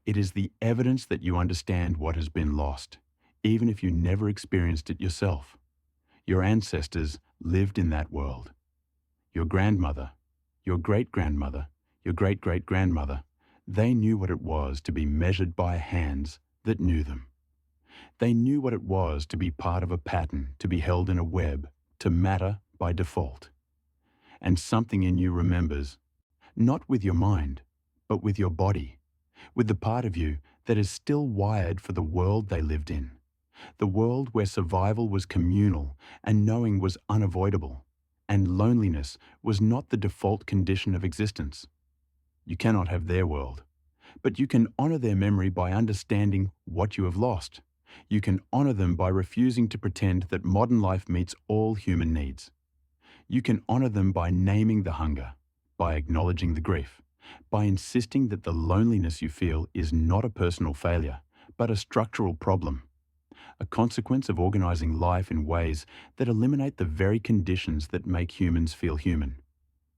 It is the evidence that you understand what has been lost, even if you never experienced it yourself. Your ancestors lived in that world. Your grandmother, your great-grandmother, your great-great-grandmother, they knew what it was to be measured by hands that knew them. They knew what it was to be part of a pattern, to be held in a web, to matter by default. And something in you remembers, not with your mind, but with your body, with the part of you that is still wired for the world they lived in, the world where survival was communal and knowing was unavoidable, and loneliness was not the default condition of existence. You cannot have their world, but you can honor their memory by understanding what you have lost. You can honor them by refusing to pretend that modern life meets all human needs. You can honor them by naming the hunger, by acknowledging the grief, by insisting that the loneliness you feel is not a personal failure, but a structural problem, a consequence of organizing life in ways that eliminate the very conditions that make humans feel human.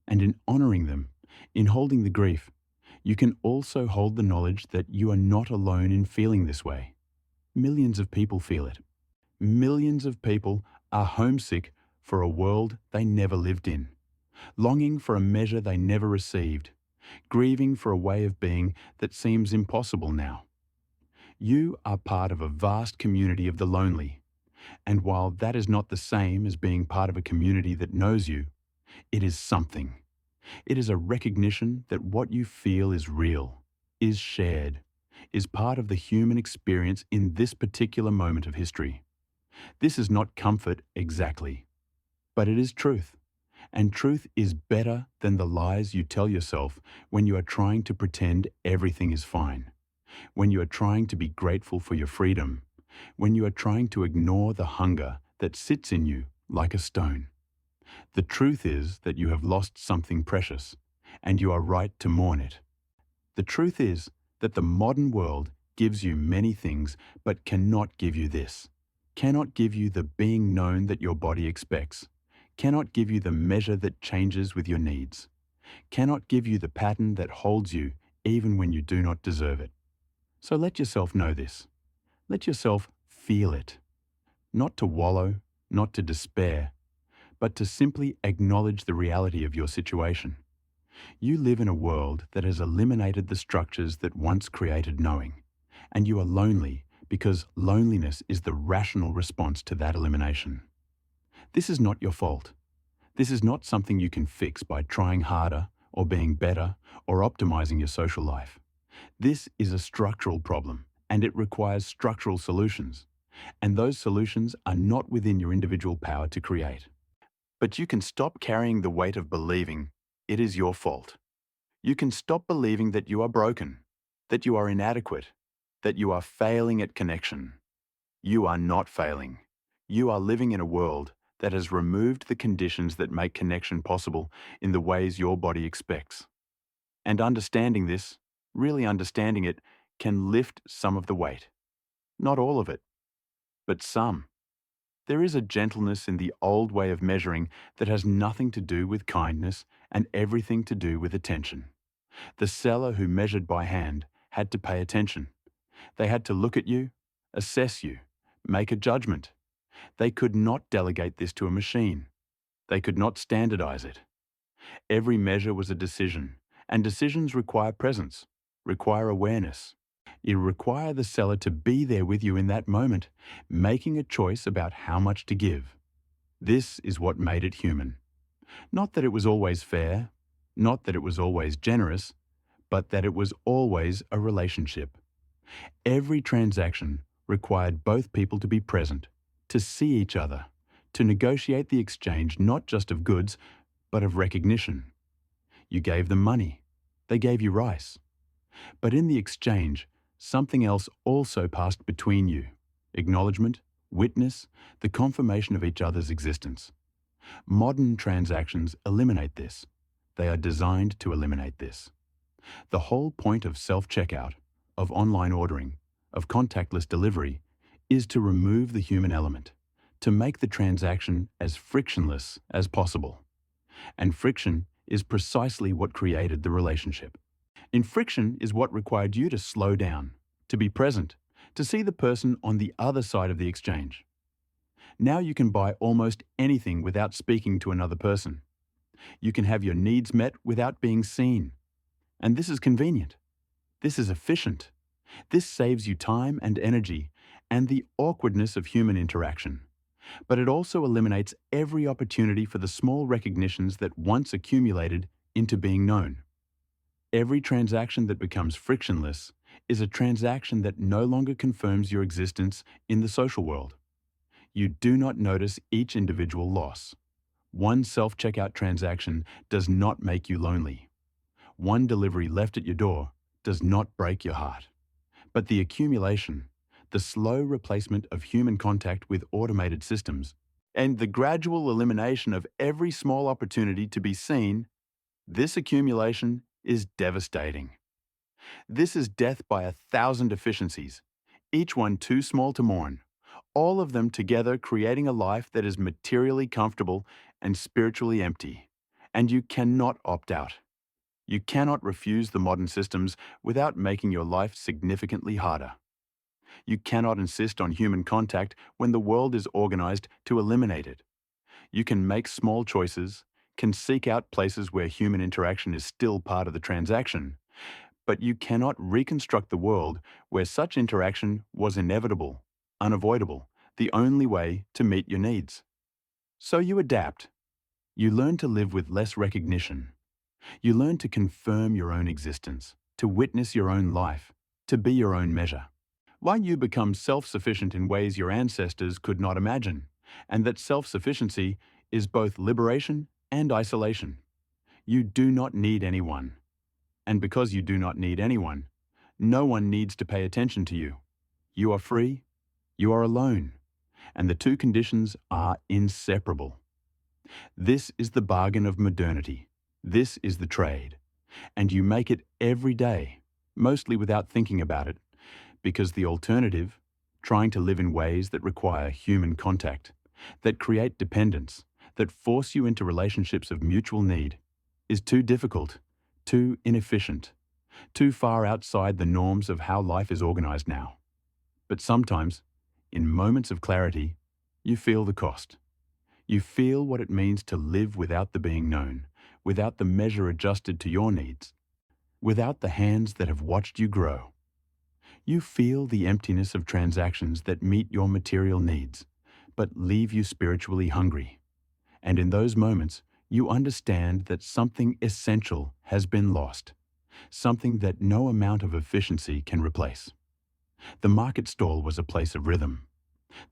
And in honoring them, in holding the grief, you can also hold the knowledge that you are not alone in feeling this way. Millions of people feel it. Millions of people are homesick for a world they never lived in, longing for a measure they never received, grieving for a way of being that seems impossible now. You are part of a vast community of the lonely. And while that is not the same as being part of a community that knows you, it is something. It is a recognition that what you feel is real, is shared, is part of the human experience in this particular moment of history. This is not comfort exactly, but it is truth. And truth is better than the lies you tell yourself when you are trying to pretend everything is fine, when you are trying to be grateful for your freedom, when you are trying to ignore the hunger that sits in you like a stone. The truth is that you have lost something precious, and you are right to mourn it. The truth is that the modern world gives you many things, but cannot give you this. Cannot give you the being known that your body expects. Cannot give you the measure that changes with your needs. Cannot give you the pattern that holds you even when you do not deserve it. So let yourself know this. Let yourself feel it. Not to wallow, not to despair, but to simply acknowledge the reality of your situation. You live in a world that has eliminated the structures that once created knowing, and you are lonely because loneliness is the rational response to that elimination. This is not your fault. This is not something you can fix by trying harder or being better or optimizing your social life. This is a structural problem, and it requires structural solutions, and those solutions are not within your individual power to create. But you can stop carrying the weight of believing it is your fault. You can stop believing that you are broken, that you are inadequate, that you are failing at connection. You are not failing. You are living in a world that has removed the conditions that make connection possible in the ways your body expects. And understanding this, really understanding it, can lift some of the weight. Not all of it, but some. There is a gentleness in the old way of measuring that has nothing to do with kindness and everything to do with attention. The seller who measured by hand had to pay attention. They had to look at you, assess you, make a judgment. They could not delegate this to a machine. They could not standardize it. Every measure was a decision, and decisions require presence, require awareness. You require the seller to be there with you in that moment, making a choice about how much to give. This is what made it human. Not that it was always fair, not that it was always generous, but that it was always a relationship. Every transaction required both people to be present, to see each other, to negotiate the exchange not just of goods, but of recognition. You gave them money. They gave you rice. But in the exchange, something else also passed between you: acknowledgement, witness, the confirmation of each other's existence. Modern transactions eliminate this. They are designed to eliminate this. The whole point of self-checkout, of online ordering, of contactless delivery, is to remove the human element, to make the transaction as frictionless as possible. And friction is precisely what created the relationship. In friction is what required you to slow down, to be present, to see the person on the other side of the exchange. Now you can buy almost anything without speaking to another person. You can have your needs met without being seen. And this is convenient. This is efficient. This saves you time and energy and the awkwardness of human interaction. But it also eliminates every opportunity for the small recognitions that once accumulated into being known. Every transaction that becomes frictionless is a transaction that no longer confirms your existence in the social world. You do not notice each individual loss. One self-checkout transaction does not make you lonely. One delivery left at your door does not break your heart. But the accumulation, the slow replacement of human contact with automated systems, and the gradual elimination of every small opportunity to be seen, this accumulation is devastating. This is death by 1,000 deficiencies, each one too small to mourn, all of them together creating a life that is materially comfortable and spiritually empty. And you cannot opt out. You cannot refuse the modern systems without making your life significantly harder. You cannot insist on human contact when the world is organized to eliminate it. You can make small choices, can seek out places where human interaction is still part of the transaction, but you cannot reconstruct the world where such interaction was inevitable, unavoidable, the only way to meet your needs. So you adapt. You learn to live with less recognition. You learn to confirm your own existence, to witness your own life, to be your own measure. Why you become self-sufficient in ways your ancestors could not imagine, and that self-sufficiency is both liberation and isolation. You do not need anyone. And because you do not need anyone, no one needs to pay attention to you. You are free, you are alone, and the two conditions are inseparable. This is the bargain of modernity. This is the trade. And you make it every day, mostly without thinking about it, because the alternative, trying to live in ways that require human contact, that create dependence, that force you into relationships of mutual need, is too difficult, too inefficient, too far outside the norms of how life is organized now. But sometimes, in moments of clarity, you feel the cost. You feel what it means to live without the being known, without the measure adjusted to your needs, without the hands that have watched you grow. You feel the emptiness of transactions that meet your material needs, but leave you spiritually hungry. And in those moments, you understand that something essential has been lost, something that no amount of efficiency can replace. The market stall was a place of rhythm.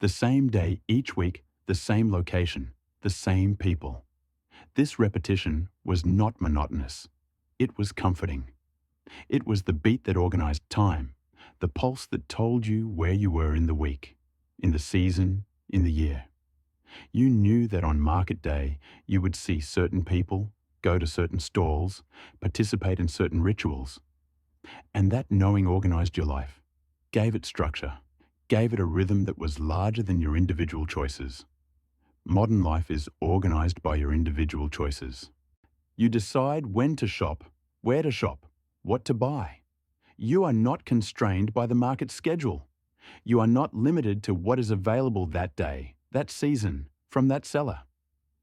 The same day each week, the same location, the same people. This repetition was not monotonous. It was comforting. It was the beat that organized time, the pulse that told you where you were in the week, in the season, in the year. You knew that on market day you would see certain people, go to certain stalls, participate in certain rituals. And that knowing organized your life, gave it structure, gave it a rhythm that was larger than your individual choices. Modern life is organized by your individual choices. You decide when to shop, where to shop, what to buy. You are not constrained by the market schedule. You are not limited to what is available that day, that season, from that seller.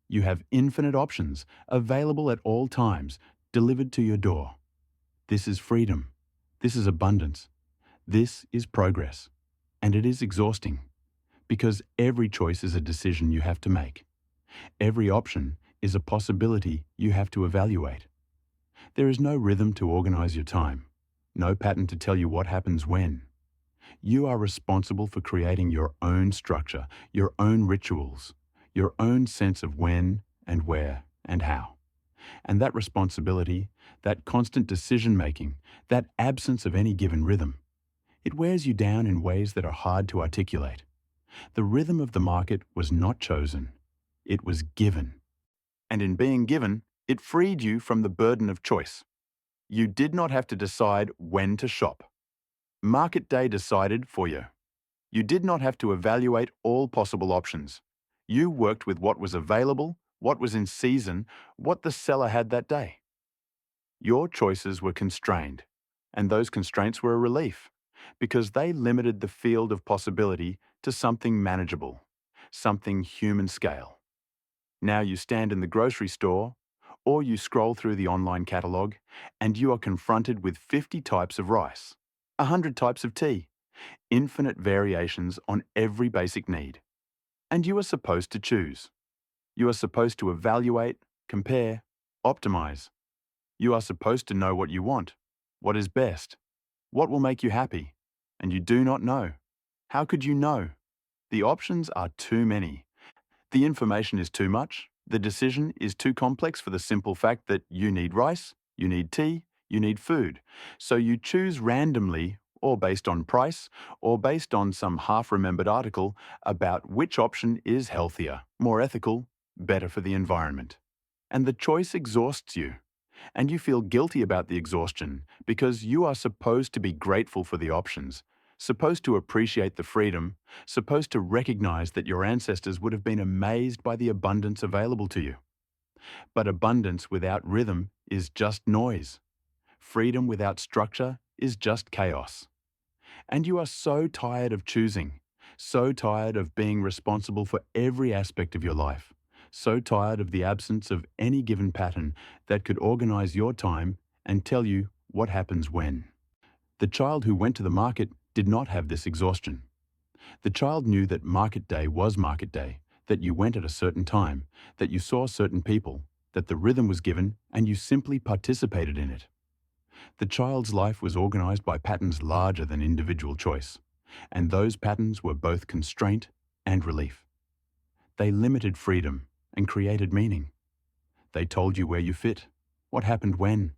You have infinite options, available at all times, delivered to your door. This is freedom. This is abundance. This is progress. And it is exhausting, because every choice is a decision you have to make. Every option is a possibility you have to evaluate. There is no rhythm to organize your time, no pattern to tell you what happens when. You are responsible for creating your own structure, your own rituals, your own sense of when and where and how. And that responsibility, that constant decision-making, that absence of any given rhythm, it wears you down in ways that are hard to articulate. The rhythm of the market was not chosen. It was given. And in being given, it freed you from the burden of choice. You did not have to decide when to shop. Market day decided for you. You did not have to evaluate all possible options. You worked with what was available, what was in season, what the seller had that day. Your choices were constrained, and those constraints were a relief, because they limited the field of possibility to something manageable, something human scale. Now you stand in the grocery store, or you scroll through the online catalogue, and you are confronted with 50 types of rice, 100 types of tea, infinite variations on every basic need. And you are supposed to choose. You are supposed to evaluate, compare, optimize. You are supposed to know what you want, what is best, what will make you happy, and you do not know. How could you know? The options are too many. The information is too much. The decision is too complex for the simple fact that you need rice, you need tea, you need food. So you choose randomly, or based on price, or based on some half-remembered article about which option is healthier, more ethical, better for the environment. And the choice exhausts you. And you feel guilty about the exhaustion because you are supposed to be grateful for the options, supposed to appreciate the freedom, supposed to recognize that your ancestors would have been amazed by the abundance available to you. But abundance without rhythm is just noise. Freedom without structure is just chaos. And you are so tired of choosing, so tired of being responsible for every aspect of your life, so tired of the absence of any given pattern that could organize your time and tell you what happens when. The child who went to the market did not have this exhaustion. The child knew that market day was market day, that you went at a certain time, that you saw certain people, that the rhythm was given and you simply participated in it. The child's life was organized by patterns larger than individual choice, and those patterns were both constraint and relief. They limited freedom and created meaning. They told you where you fit, what happened when,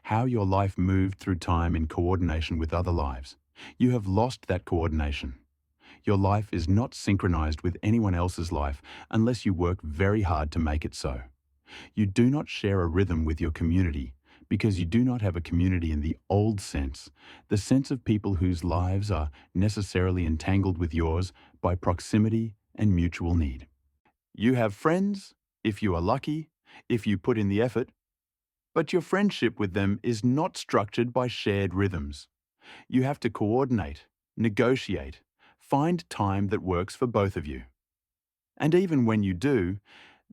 how your life moved through time in coordination with other lives. You have lost that coordination. Your life is not synchronized with anyone else's life unless you work very hard to make it so. You do not share a rhythm with your community because you do not have a community in the old sense, the sense of people whose lives are necessarily entangled with yours by proximity and mutual need. You have friends, if you are lucky, if you put in the effort, but your friendship with them is not structured by shared rhythms. You have to coordinate, negotiate, find time that works for both of you. And even when you do,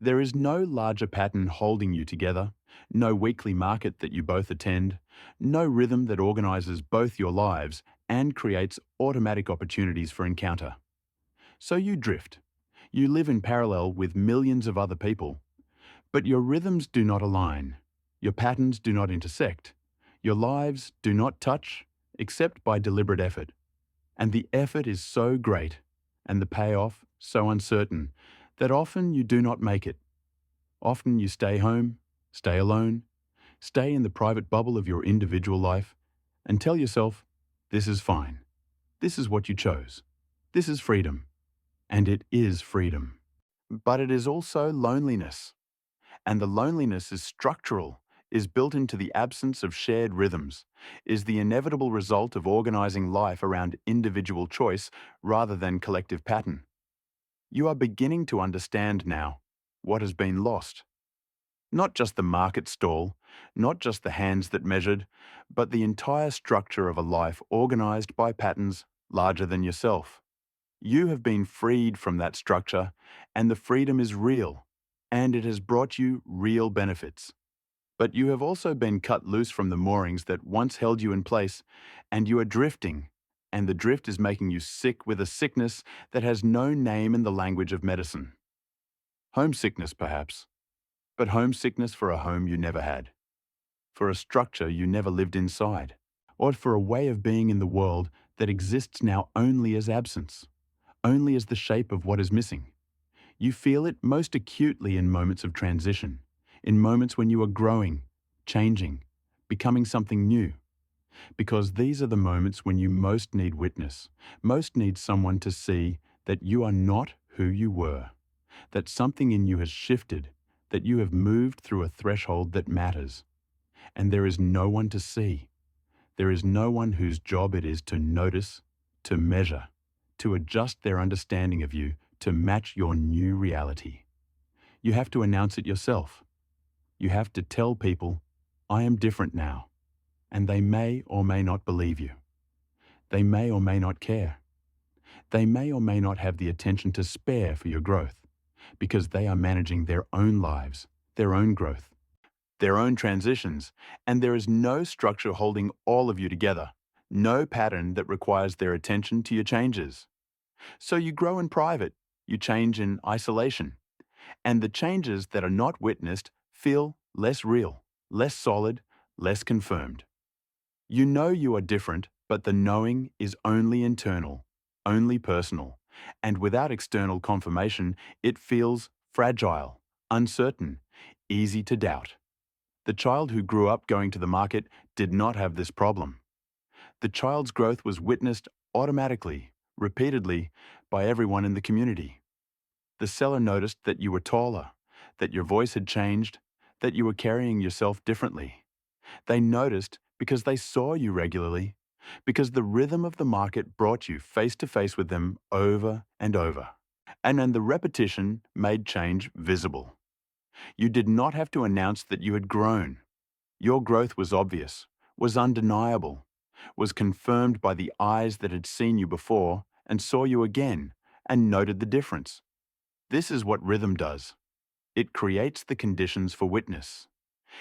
there is no larger pattern holding you together, no weekly market that you both attend, no rhythm that organizes both your lives and creates automatic opportunities for encounter. So you drift. You live in parallel with millions of other people, but your rhythms do not align. Your patterns do not intersect. Your lives do not touch except by deliberate effort. And the effort is so great and the payoff so uncertain that often you do not make it. Often you stay home, stay alone, stay in the private bubble of your individual life and tell yourself, this is fine. This is what you chose. This is freedom. And it is freedom. But it is also loneliness. And the loneliness is structural, is built into the absence of shared rhythms, is the inevitable result of organizing life around individual choice rather than collective pattern. You are beginning to understand now what has been lost. Not just the market stall, not just the hands that measured, but the entire structure of a life organized by patterns larger than yourself. You have been freed from that structure, and the freedom is real, and it has brought you real benefits. But you have also been cut loose from the moorings that once held you in place, and you are drifting, and the drift is making you sick with a sickness that has no name in the language of medicine. Homesickness, perhaps, but homesickness for a home you never had, for a structure you never lived inside, or for a way of being in the world that exists now only as absence, only as the shape of what is missing. You feel it most acutely in moments of transition, in moments when you are growing, changing, becoming something new. Because these are the moments when you most need witness, most need someone to see that you are not who you were, that something in you has shifted, that you have moved through a threshold that matters. And there is no one to see. There is no one whose job it is to notice, to measure, to adjust their understanding of you to match your new reality. You have to announce it yourself. You have to tell people, I am different now, and they may or may not believe you. They may or may not care. They may or may not have the attention to spare for your growth, because they are managing their own lives, their own growth, their own transitions, and there is no structure holding all of you together, no pattern that requires their attention to your changes. So you grow in private, you change in isolation, and the changes that are not witnessed feel less real, less solid, less confirmed. You know you are different, but the knowing is only internal, only personal, and without external confirmation, it feels fragile, uncertain, easy to doubt. The child who grew up going to the market did not have this problem. The child's growth was witnessed automatically, repeatedly, by everyone in the community. The seller noticed that you were taller, that your voice had changed, that you were carrying yourself differently. They noticed because they saw you regularly, because the rhythm of the market brought you face to face with them over and over. And then the repetition made change visible. You did not have to announce that you had grown. Your growth was obvious, was undeniable, was confirmed by the eyes that had seen you before and saw you again and noted the difference. This is what rhythm does. It creates the conditions for witness.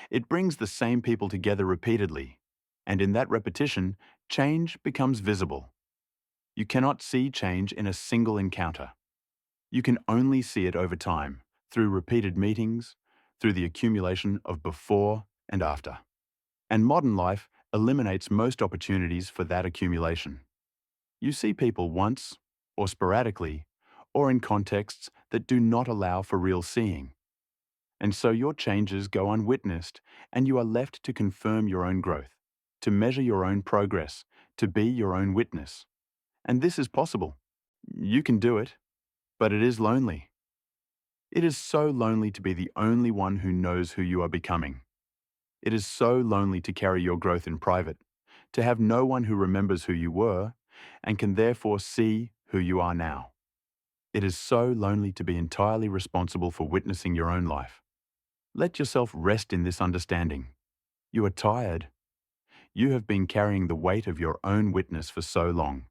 It brings the same people together repeatedly, and in that repetition, change becomes visible. You cannot see change in a single encounter. You can only see it over time, through repeated meetings, through the accumulation of before and after. And modern life eliminates most opportunities for that accumulation. You see people once, or sporadically, or in contexts that do not allow for real seeing. And so your changes go unwitnessed, and you are left to confirm your own growth, to measure your own progress, to be your own witness. And this is possible. You can do it, but it is lonely. It is so lonely to be the only one who knows who you are becoming. It is so lonely to carry your growth in private, to have no one who remembers who you were and can therefore see who you are now. It is so lonely to be entirely responsible for witnessing your own life. Let yourself rest in this understanding. You are tired. You have been carrying the weight of your own witness for so long,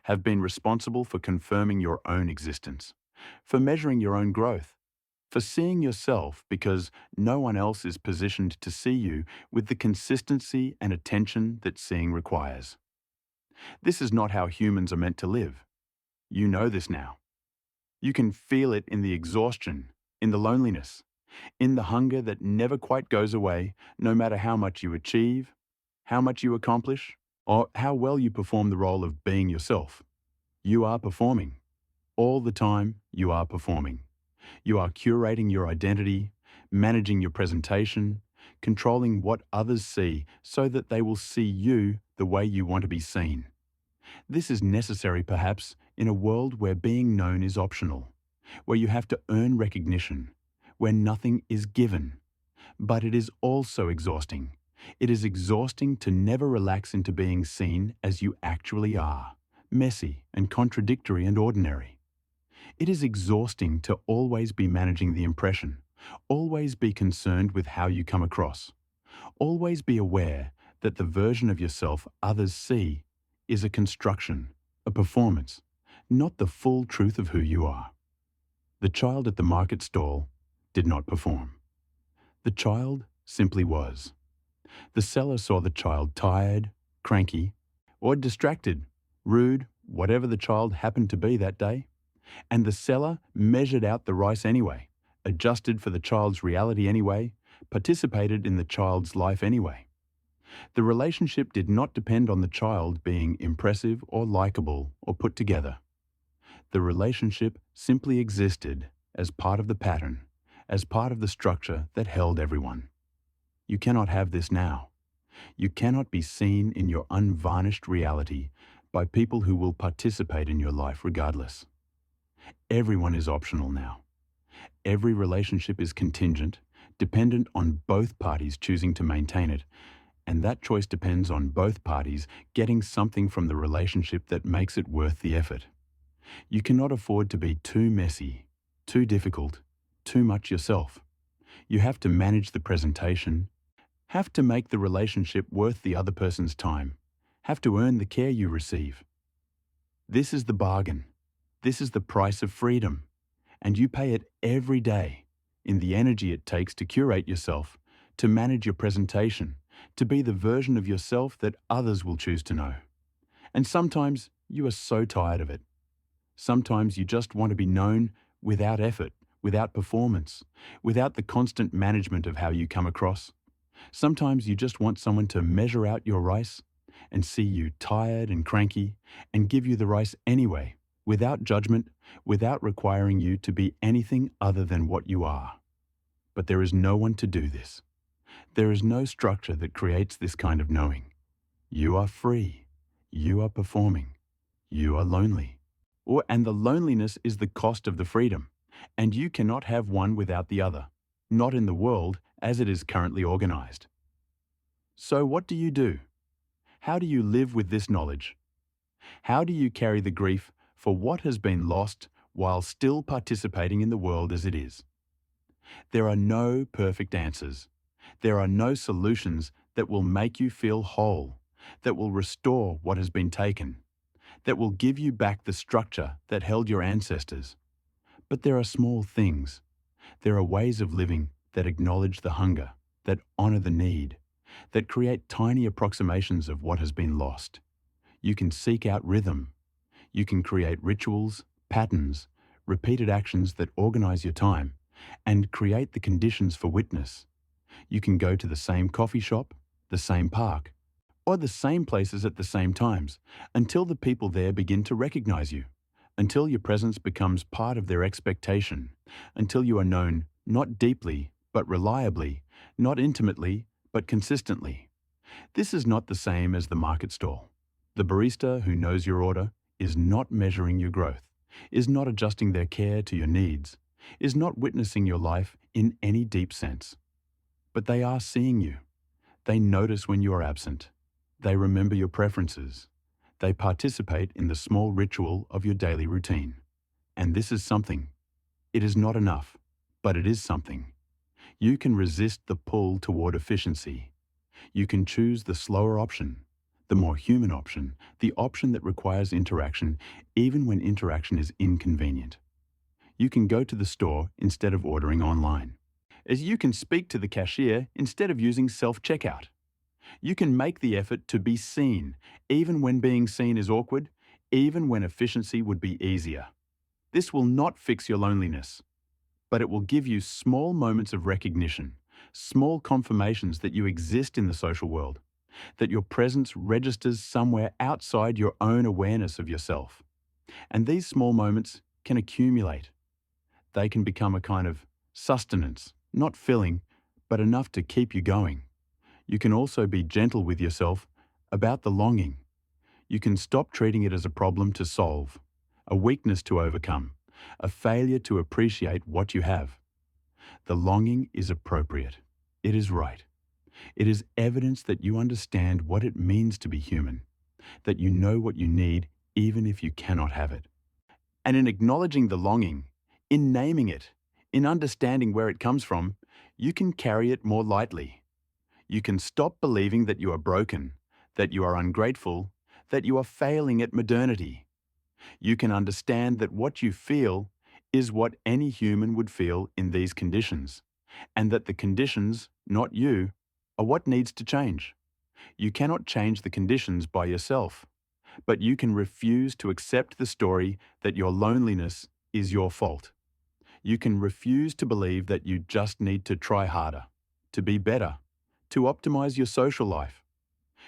have been responsible for confirming your own existence, for measuring your own growth, for seeing yourself because no one else is positioned to see you with the consistency and attention that seeing requires. This is not how humans are meant to live. You know this now. You can feel it in the exhaustion, in the loneliness, in the hunger that never quite goes away, no matter how much you achieve, how much you accomplish, or how well you perform the role of being yourself. You are performing. All the time, you are performing. You are curating your identity, managing your presentation, controlling what others see so that they will see you the way you want to be seen. This is necessary, perhaps, in a world where being known is optional, where you have to earn recognition, where nothing is given. But it is also exhausting. It is exhausting to never relax into being seen as you actually are, messy and contradictory and ordinary. It is exhausting to always be managing the impression, always be concerned with how you come across, always be aware that the version of yourself others see is a construction, a performance, not the full truth of who you are. The child at the market stall did not perform. The child simply was. The seller saw the child tired, cranky, or distracted, rude, whatever the child happened to be that day, and the seller measured out the rice anyway, adjusted for the child's reality anyway, participated in the child's life anyway. The relationship did not depend on the child being impressive or likable or put together. The relationship simply existed as part of the pattern, as part of the structure that held everyone. You cannot have this now. You cannot be seen in your unvarnished reality by people who will participate in your life regardless. Everyone is optional now. Every relationship is contingent, dependent on both parties choosing to maintain it, and that choice depends on both parties getting something from the relationship that makes it worth the effort. You cannot afford to be too messy, too difficult, too much yourself. You have to manage the presentation, have to make the relationship worth the other person's time, have to earn the care you receive. This is the bargain. This is the price of freedom, and you pay it every day in the energy it takes to curate yourself, to manage your presentation, to be the version of yourself that others will choose to know. And sometimes you are so tired of it. Sometimes you just want to be known without effort, without performance, without the constant management of how you come across. Sometimes you just want someone to measure out your rice and see you tired and cranky and give you the rice anyway, without judgment, without requiring you to be anything other than what you are. But there is no one to do this. There is no structure that creates this kind of knowing. You are free. You are performing. You are lonely. And the loneliness is the cost of the freedom, and you cannot have one without the other, not in the world as it is currently organized. So what do you do? How do you live with this knowledge? How do you carry the grief for what has been lost while still participating in the world as it is? There are no perfect answers. There are no solutions that will make you feel whole, that will restore what has been taken, that will give you back the structure that held your ancestors. But there are small things. There are ways of living that acknowledge the hunger, that honor the need, that create tiny approximations of what has been lost. You can seek out rhythm. You can create rituals, patterns, repeated actions that organize your time and create the conditions for witness. You can go to the same coffee shop, the same park, or the same places at the same times until the people there begin to recognize you, until your presence becomes part of their expectation, until you are known not deeply but reliably, not intimately but consistently. This is not the same as the market stall. The barista who knows your order is not measuring your growth, is not adjusting their care to your needs, is not witnessing your life in any deep sense. But they are seeing you. They notice when you are absent. They remember your preferences. They participate in the small ritual of your daily routine. And this is something. It is not enough, but it is something. You can resist the pull toward efficiency. You can choose the slower option, the more human option, the option that requires interaction even when interaction is inconvenient. You can go to the store instead of ordering online. As you can speak to the cashier instead of using self-checkout. You can make the effort to be seen, even when being seen is awkward, even when efficiency would be easier. This will not fix your loneliness, but it will give you small moments of recognition, small confirmations that you exist in the social world, that your presence registers somewhere outside your own awareness of yourself. And these small moments can accumulate. They can become a kind of sustenance, not filling, but enough to keep you going. You can also be gentle with yourself about the longing. You can stop treating it as a problem to solve, a weakness to overcome, a failure to appreciate what you have. The longing is appropriate. It is right. It is evidence that you understand what it means to be human, that you know what you need even if you cannot have it. And in acknowledging the longing, in naming it, in understanding where it comes from, you can carry it more lightly. You can stop believing that you are broken, that you are ungrateful, that you are failing at modernity. You can understand that what you feel is what any human would feel in these conditions, and that the conditions, not you, are what needs to change. You cannot change the conditions by yourself, but you can refuse to accept the story that your loneliness is your fault. You can refuse to believe that you just need to try harder, to be better, to optimize your social life.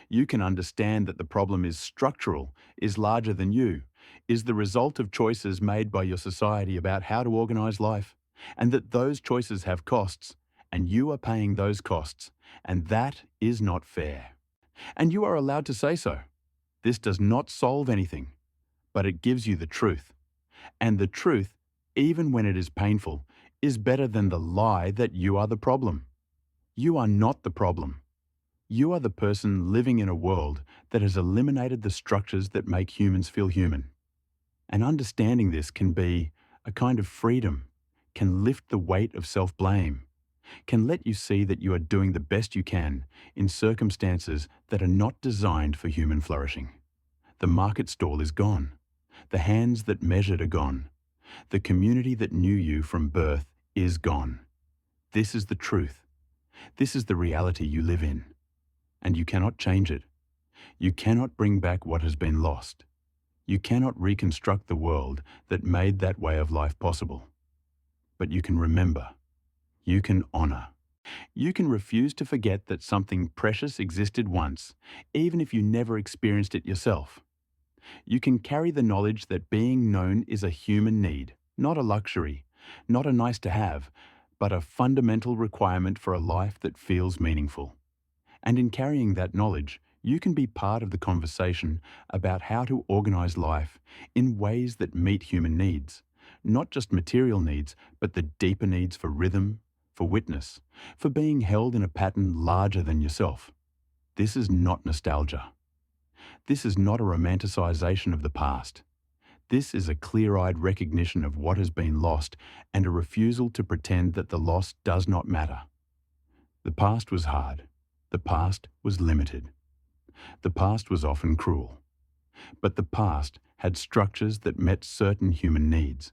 You can understand that the problem is structural, is larger than you, is the result of choices made by your society about how to organize life, and that those choices have costs, and you are paying those costs, and that is not fair. And you are allowed to say so. This does not solve anything, but it gives you the truth. And the truth, even when it is painful, is better than the lie that you are the problem. You are not the problem. You are the person living in a world that has eliminated the structures that make humans feel human. And understanding this can be a kind of freedom, can lift the weight of self-blame, can let you see that you are doing the best you can in circumstances that are not designed for human flourishing. The market stall is gone. The hands that measured are gone. The community that knew you from birth is gone. This is the truth. This is the reality you live in. And you cannot change it. You cannot bring back what has been lost. You cannot reconstruct the world that made that way of life possible. But you can remember. You can honor. You can refuse to forget that something precious existed once, even if you never experienced it yourself. You can carry the knowledge that being known is a human need, not a luxury, not a nice to have, but a fundamental requirement for a life that feels meaningful. And in carrying that knowledge, you can be part of the conversation about how to organize life in ways that meet human needs, not just material needs, but the deeper needs for rhythm, for witness, for being held in a pattern larger than yourself. This is not nostalgia. This is not a romanticization of the past. This is a clear-eyed recognition of what has been lost and a refusal to pretend that the loss does not matter. The past was hard. The past was limited. The past was often cruel. But the past had structures that met certain human needs.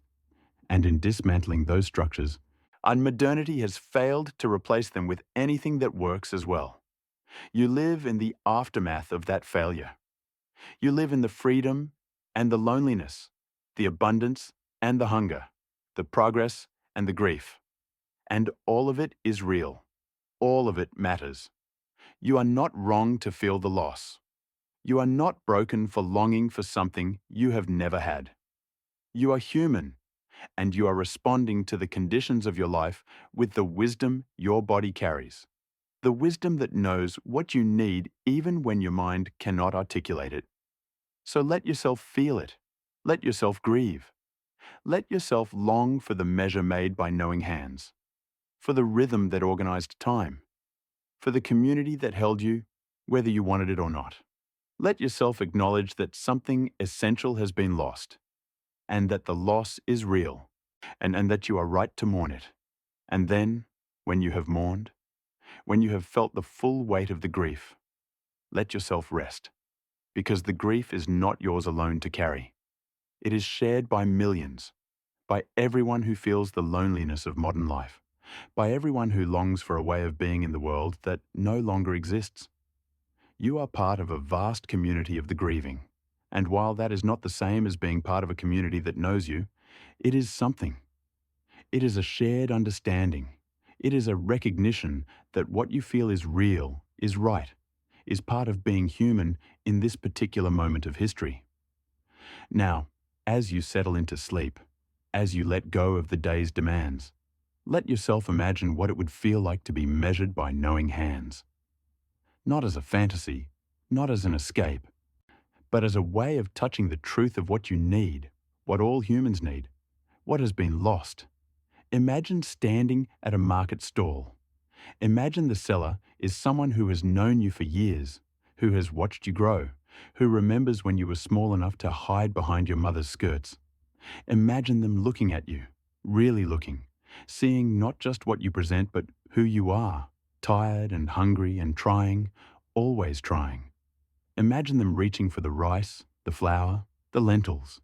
And in dismantling those structures, our modernity has failed to replace them with anything that works as well. You live in the aftermath of that failure. You live in the freedom and the loneliness, the abundance and the hunger, the progress and the grief. And all of it is real. All of it matters. You are not wrong to feel the loss. You are not broken for longing for something you have never had. You are human, and you are responding to the conditions of your life with the wisdom your body carries. The wisdom that knows what you need even when your mind cannot articulate it. So let yourself feel it. Let yourself grieve. Let yourself long for the measure made by knowing hands, for the rhythm that organized time, for the community that held you, whether you wanted it or not. Let yourself acknowledge that something essential has been lost, and that the loss is real, and that you are right to mourn it. And then, when you have mourned, when you have felt the full weight of the grief, let yourself rest, because the grief is not yours alone to carry. It is shared by millions, by everyone who feels the loneliness of modern life, by everyone who longs for a way of being in the world that no longer exists. You are part of a vast community of the grieving, and while that is not the same as being part of a community that knows you, it is something. It is a shared understanding. It is a recognition that what you feel is real, is right, is part of being human in this particular moment of history. Now, as you settle into sleep, as you let go of the day's demands, let yourself imagine what it would feel like to be measured by knowing hands. Not as a fantasy, not as an escape, but as a way of touching the truth of what you need, what all humans need, what has been lost. Imagine standing at a market stall. Imagine the seller is someone who has known you for years, who has watched you grow, who remembers when you were small enough to hide behind your mother's skirts. Imagine them looking at you, really looking, seeing not just what you present but who you are, tired and hungry and trying, always trying. Imagine them reaching for the rice, the flour, the lentils.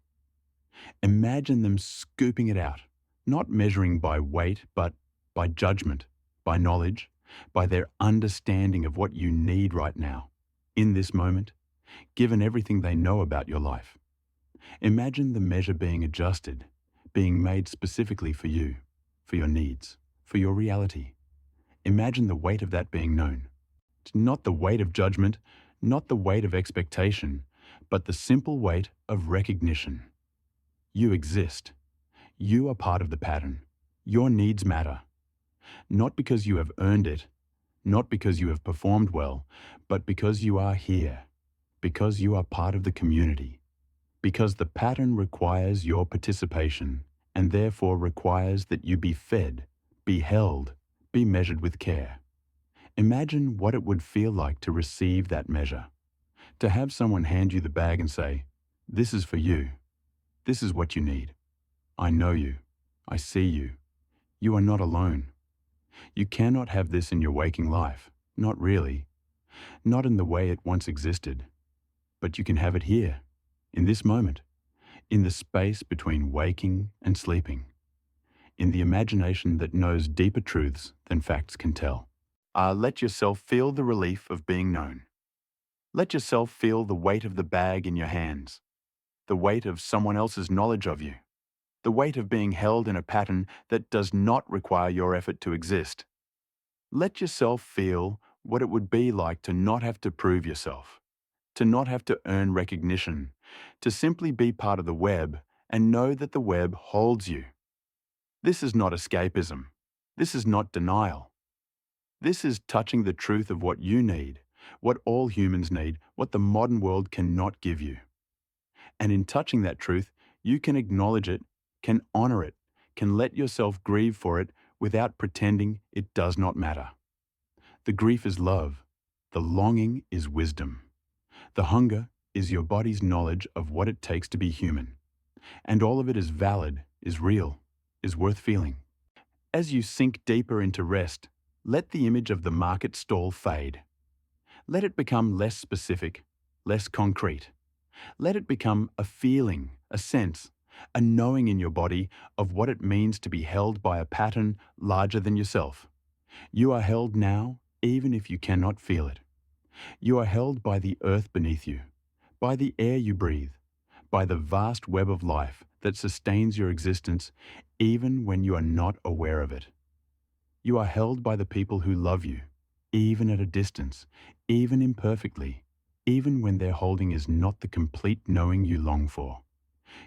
Imagine them scooping it out, not measuring by weight, but by judgment, by knowledge, by their understanding of what you need right now, in this moment, given everything they know about your life. Imagine the measure being adjusted, being made specifically for you, for your needs, for your reality. Imagine the weight of that being known. It's not the weight of judgment, not the weight of expectation, but the simple weight of recognition. You exist. You are part of the pattern. Your needs matter. Not because you have earned it, not because you have performed well, but because you are here, because you are part of the community, because the pattern requires your participation and therefore requires that you be fed, be held, be measured with care. Imagine what it would feel like to receive that measure, to have someone hand you the bag and say, "This is for you. This is what you need. I know you. I see you. You are not alone. You cannot have this in your waking life. Not really. Not in the way it once existed. But you can have it here, in this moment, in the space between waking and sleeping, in the imagination that knows deeper truths than facts can tell." Let yourself feel the relief of being known. Let yourself feel the weight of the bag in your hands, the weight of someone else's knowledge of you, the weight of being held in a pattern that does not require your effort to exist. Let yourself feel what it would be like to not have to prove yourself, to not have to earn recognition, to simply be part of the web and know that the web holds you. This is not escapism. This is not denial. This is touching the truth of what you need, what all humans need, what the modern world cannot give you. And in touching that truth, you can acknowledge it, can honor it, can let yourself grieve for it without pretending it does not matter. The grief is love. The longing is wisdom. The hunger is your body's knowledge of what it takes to be human. And all of it is valid, is real, is worth feeling. As you sink deeper into rest, let the image of the market stall fade. Let it become less specific, less concrete. Let it become a feeling, a sense, a knowing in your body of what it means to be held by a pattern larger than yourself. You are held now, even if you cannot feel it. You are held by the earth beneath you, by the air you breathe, by the vast web of life that sustains your existence even when you are not aware of it. You are held by the people who love you, even at a distance, even imperfectly, even when their holding is not the complete knowing you long for.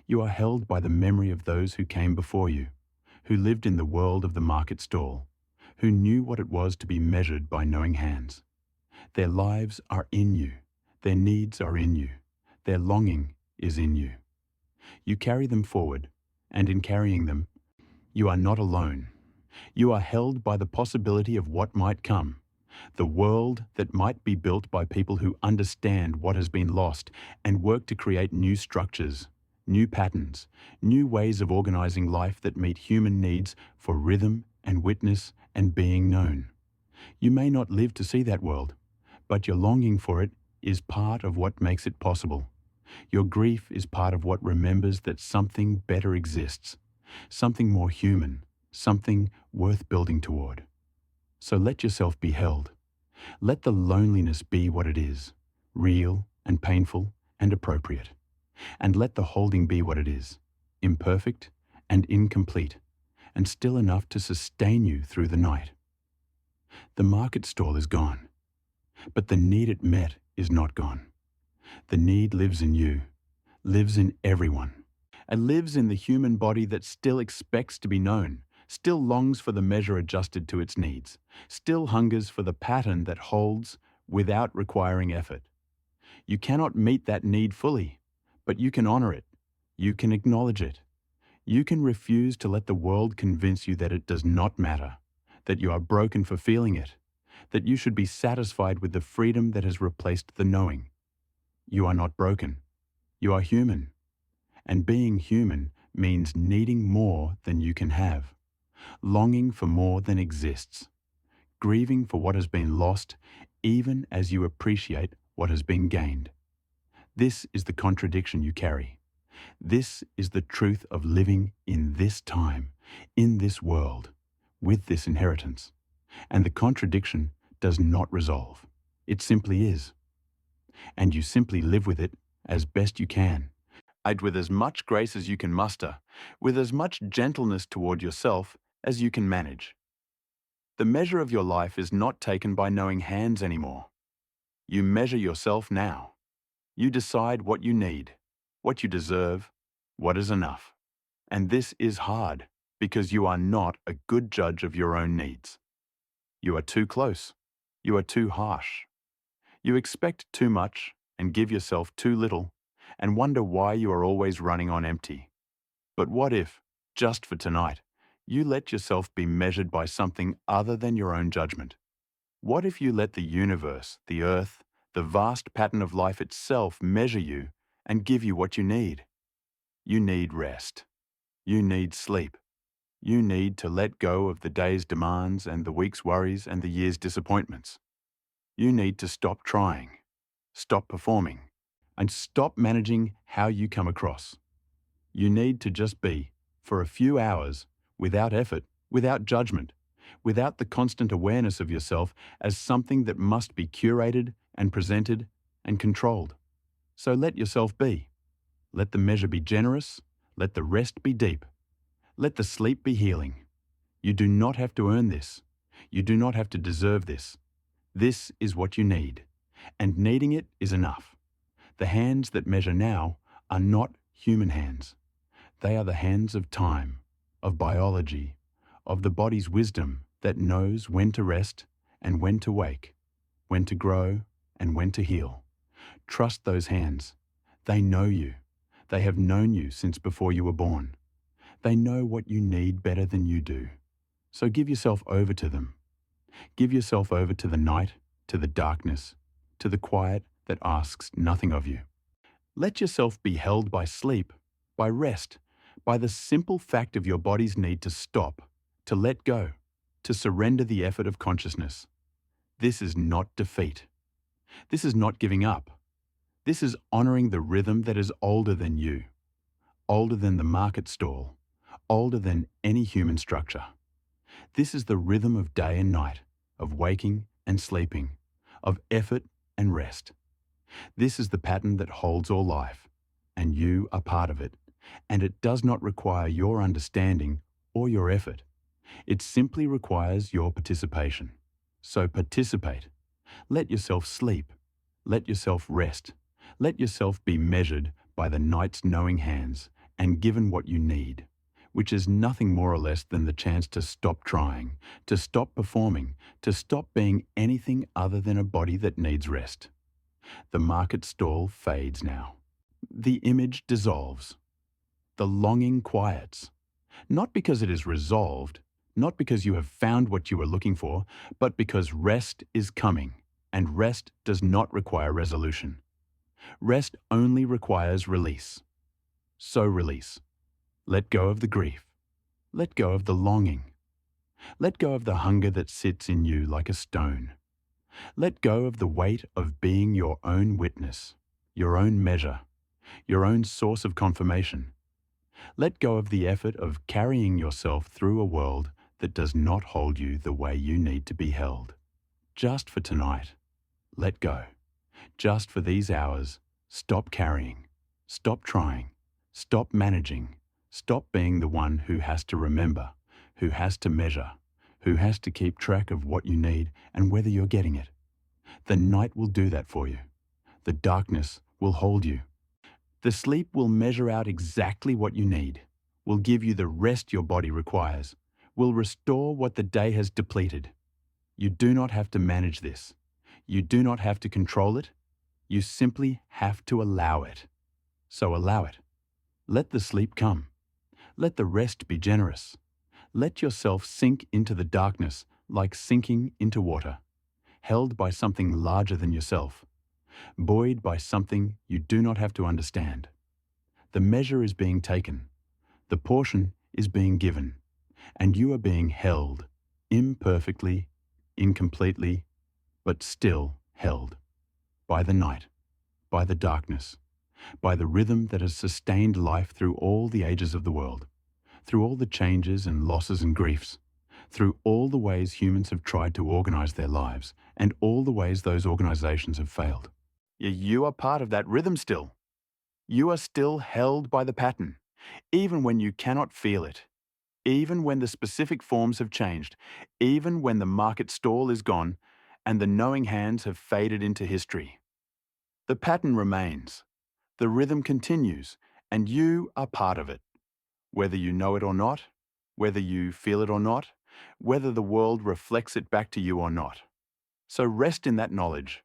You are held by the memory of those who came before you, who lived in the world of the market stall, who knew what it was to be measured by knowing hands. Their lives are in you. Their needs are in you. Their longing is in you. You carry them forward, and in carrying them, you are not alone. You are held by the possibility of what might come, the world that might be built by people who understand what has been lost and work to create new structures, new patterns, new ways of organizing life that meet human needs for rhythm and witness and being known. You may not live to see that world, but your longing for it is part of what makes it possible. Your grief is part of what remembers that something better exists, something more human, something worth building toward. So let yourself be held. Let the loneliness be what it is, real and painful and appropriate. And let the holding be what it is, imperfect and incomplete, and still enough to sustain you through the night. The market stall is gone, but the need it met is not gone. The need lives in you, lives in everyone, and lives in the human body that still expects to be known, still longs for the measure adjusted to its needs, still hungers for the pattern that holds without requiring effort. You cannot meet that need fully, but you can honor it. You can acknowledge it. You can refuse to let the world convince you that it does not matter, that you are broken for feeling it, that you should be satisfied with the freedom that has replaced the knowing. You are not broken. You are human. And being human means needing more than you can have, longing for more than exists, grieving for what has been lost even as you appreciate what has been gained. This is the contradiction you carry. This is the truth of living in this time, in this world, with this inheritance. And the contradiction does not resolve. It simply is. And you simply live with it as best you can, and with as much grace as you can muster, with as much gentleness toward yourself as you can manage. The measure of your life is not taken by knowing hands anymore. You measure yourself now. You decide what you need, what you deserve, what is enough. And this is hard because you are not a good judge of your own needs. You are too close. You are too harsh. You expect too much and give yourself too little and wonder why you are always running on empty. But what if, just for tonight, you let yourself be measured by something other than your own judgment? What if you let the universe, the earth, the vast pattern of life itself measure you and give you what you need? You need rest. You need sleep. You need to let go of the day's demands and the week's worries and the year's disappointments. You need to stop trying, stop performing, and stop managing how you come across. You need to just be, for a few hours, without effort, without judgment, without the constant awareness of yourself as something that must be curated and presented and controlled. So let yourself be. Let the measure be generous. Let the rest be deep. Let the sleep be healing. You do not have to earn this. You do not have to deserve this. This is what you need, and needing it is enough. The hands that measure now are not human hands. They are the hands of time, of biology, of the body's wisdom that knows when to rest and when to wake, when to grow and when to heal. Trust those hands. They know you. They have known you since before you were born. They know what you need better than you do. So give yourself over to them. Give yourself over to the night, to the darkness, to the quiet that asks nothing of you. Let yourself be held by sleep, by rest, by the simple fact of your body's need to stop, to let go, to surrender the effort of consciousness. This is not defeat. This is not giving up. This is honoring the rhythm that is older than you, older than the market stall, older than any human structure. This is the rhythm of day and night, of waking and sleeping, of effort and rest. This is the pattern that holds all life, and you are part of it, and it does not require your understanding or your effort. It simply requires your participation. So participate. Let yourself sleep. Let yourself rest. Let yourself be measured by the night's knowing hands and given what you need, which is nothing more or less than the chance to stop trying, to stop performing, to stop being anything other than a body that needs rest. The market stall fades now. The image dissolves. The longing quiets. Not because it is resolved, not because you have found what you were looking for, but because rest is coming, and rest does not require resolution. Rest only requires release. So release. Let go of the grief. Let go of the longing. Let go of the hunger that sits in you like a stone. Let go of the weight of being your own witness, your own measure, your own source of confirmation. Let go of the effort of carrying yourself through a world that does not hold you the way you need to be held. Just for tonight, let go. Just for these hours, stop carrying. Stop trying. Stop managing. Stop being the one who has to remember, who has to measure, who has to keep track of what you need and whether you're getting it. The night will do that for you. The darkness will hold you. The sleep will measure out exactly what you need, will give you the rest your body requires, will restore what the day has depleted. You do not have to manage this. You do not have to control it. You simply have to allow it. So allow it. Let the sleep come. Let the rest be generous. Let yourself sink into the darkness like sinking into water, held by something larger than yourself, buoyed by something you do not have to understand. The measure is being taken. The portion is being given. And you are being held, imperfectly, incompletely, but still held, by the night, by the darkness, by the rhythm that has sustained life through all the ages of the world, through all the changes and losses and griefs, through all the ways humans have tried to organize their lives, and all the ways those organizations have failed. You are part of that rhythm still. You are still held by the pattern, even when you cannot feel it, even when the specific forms have changed, even when the market stall is gone and the knowing hands have faded into history. The pattern remains, the rhythm continues, and you are part of it. Whether you know it or not, whether you feel it or not, whether the world reflects it back to you or not. So rest in that knowledge.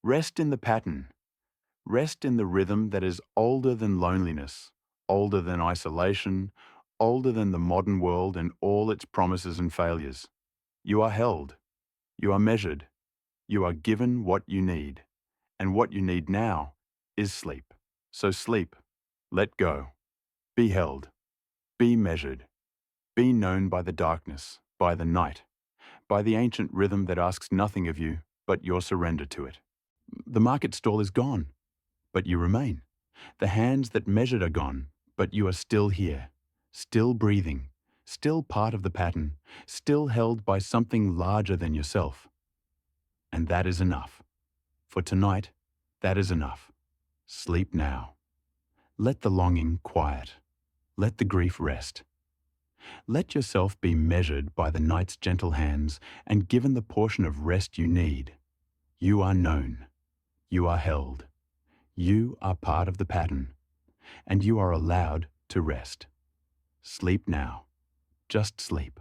Rest in the pattern. Rest in the rhythm that is older than loneliness, older than isolation, older than the modern world and all its promises and failures. You are held. You are measured. You are given what you need. And what you need now is sleep. So sleep. Let go. Be held. Be measured. Be known by the darkness, by the night, by the ancient rhythm that asks nothing of you but your surrender to it. The market stall is gone, but you remain. The hands that measured are gone, but you are still here, still breathing, still part of the pattern, still held by something larger than yourself. And that is enough. For tonight, that is enough. Sleep now. Let the longing quiet. Let the grief rest. Let yourself be measured by the night's gentle hands and given the portion of rest you need. You are known. You are held. You are part of the pattern, and you are allowed to rest. Sleep now. Just sleep.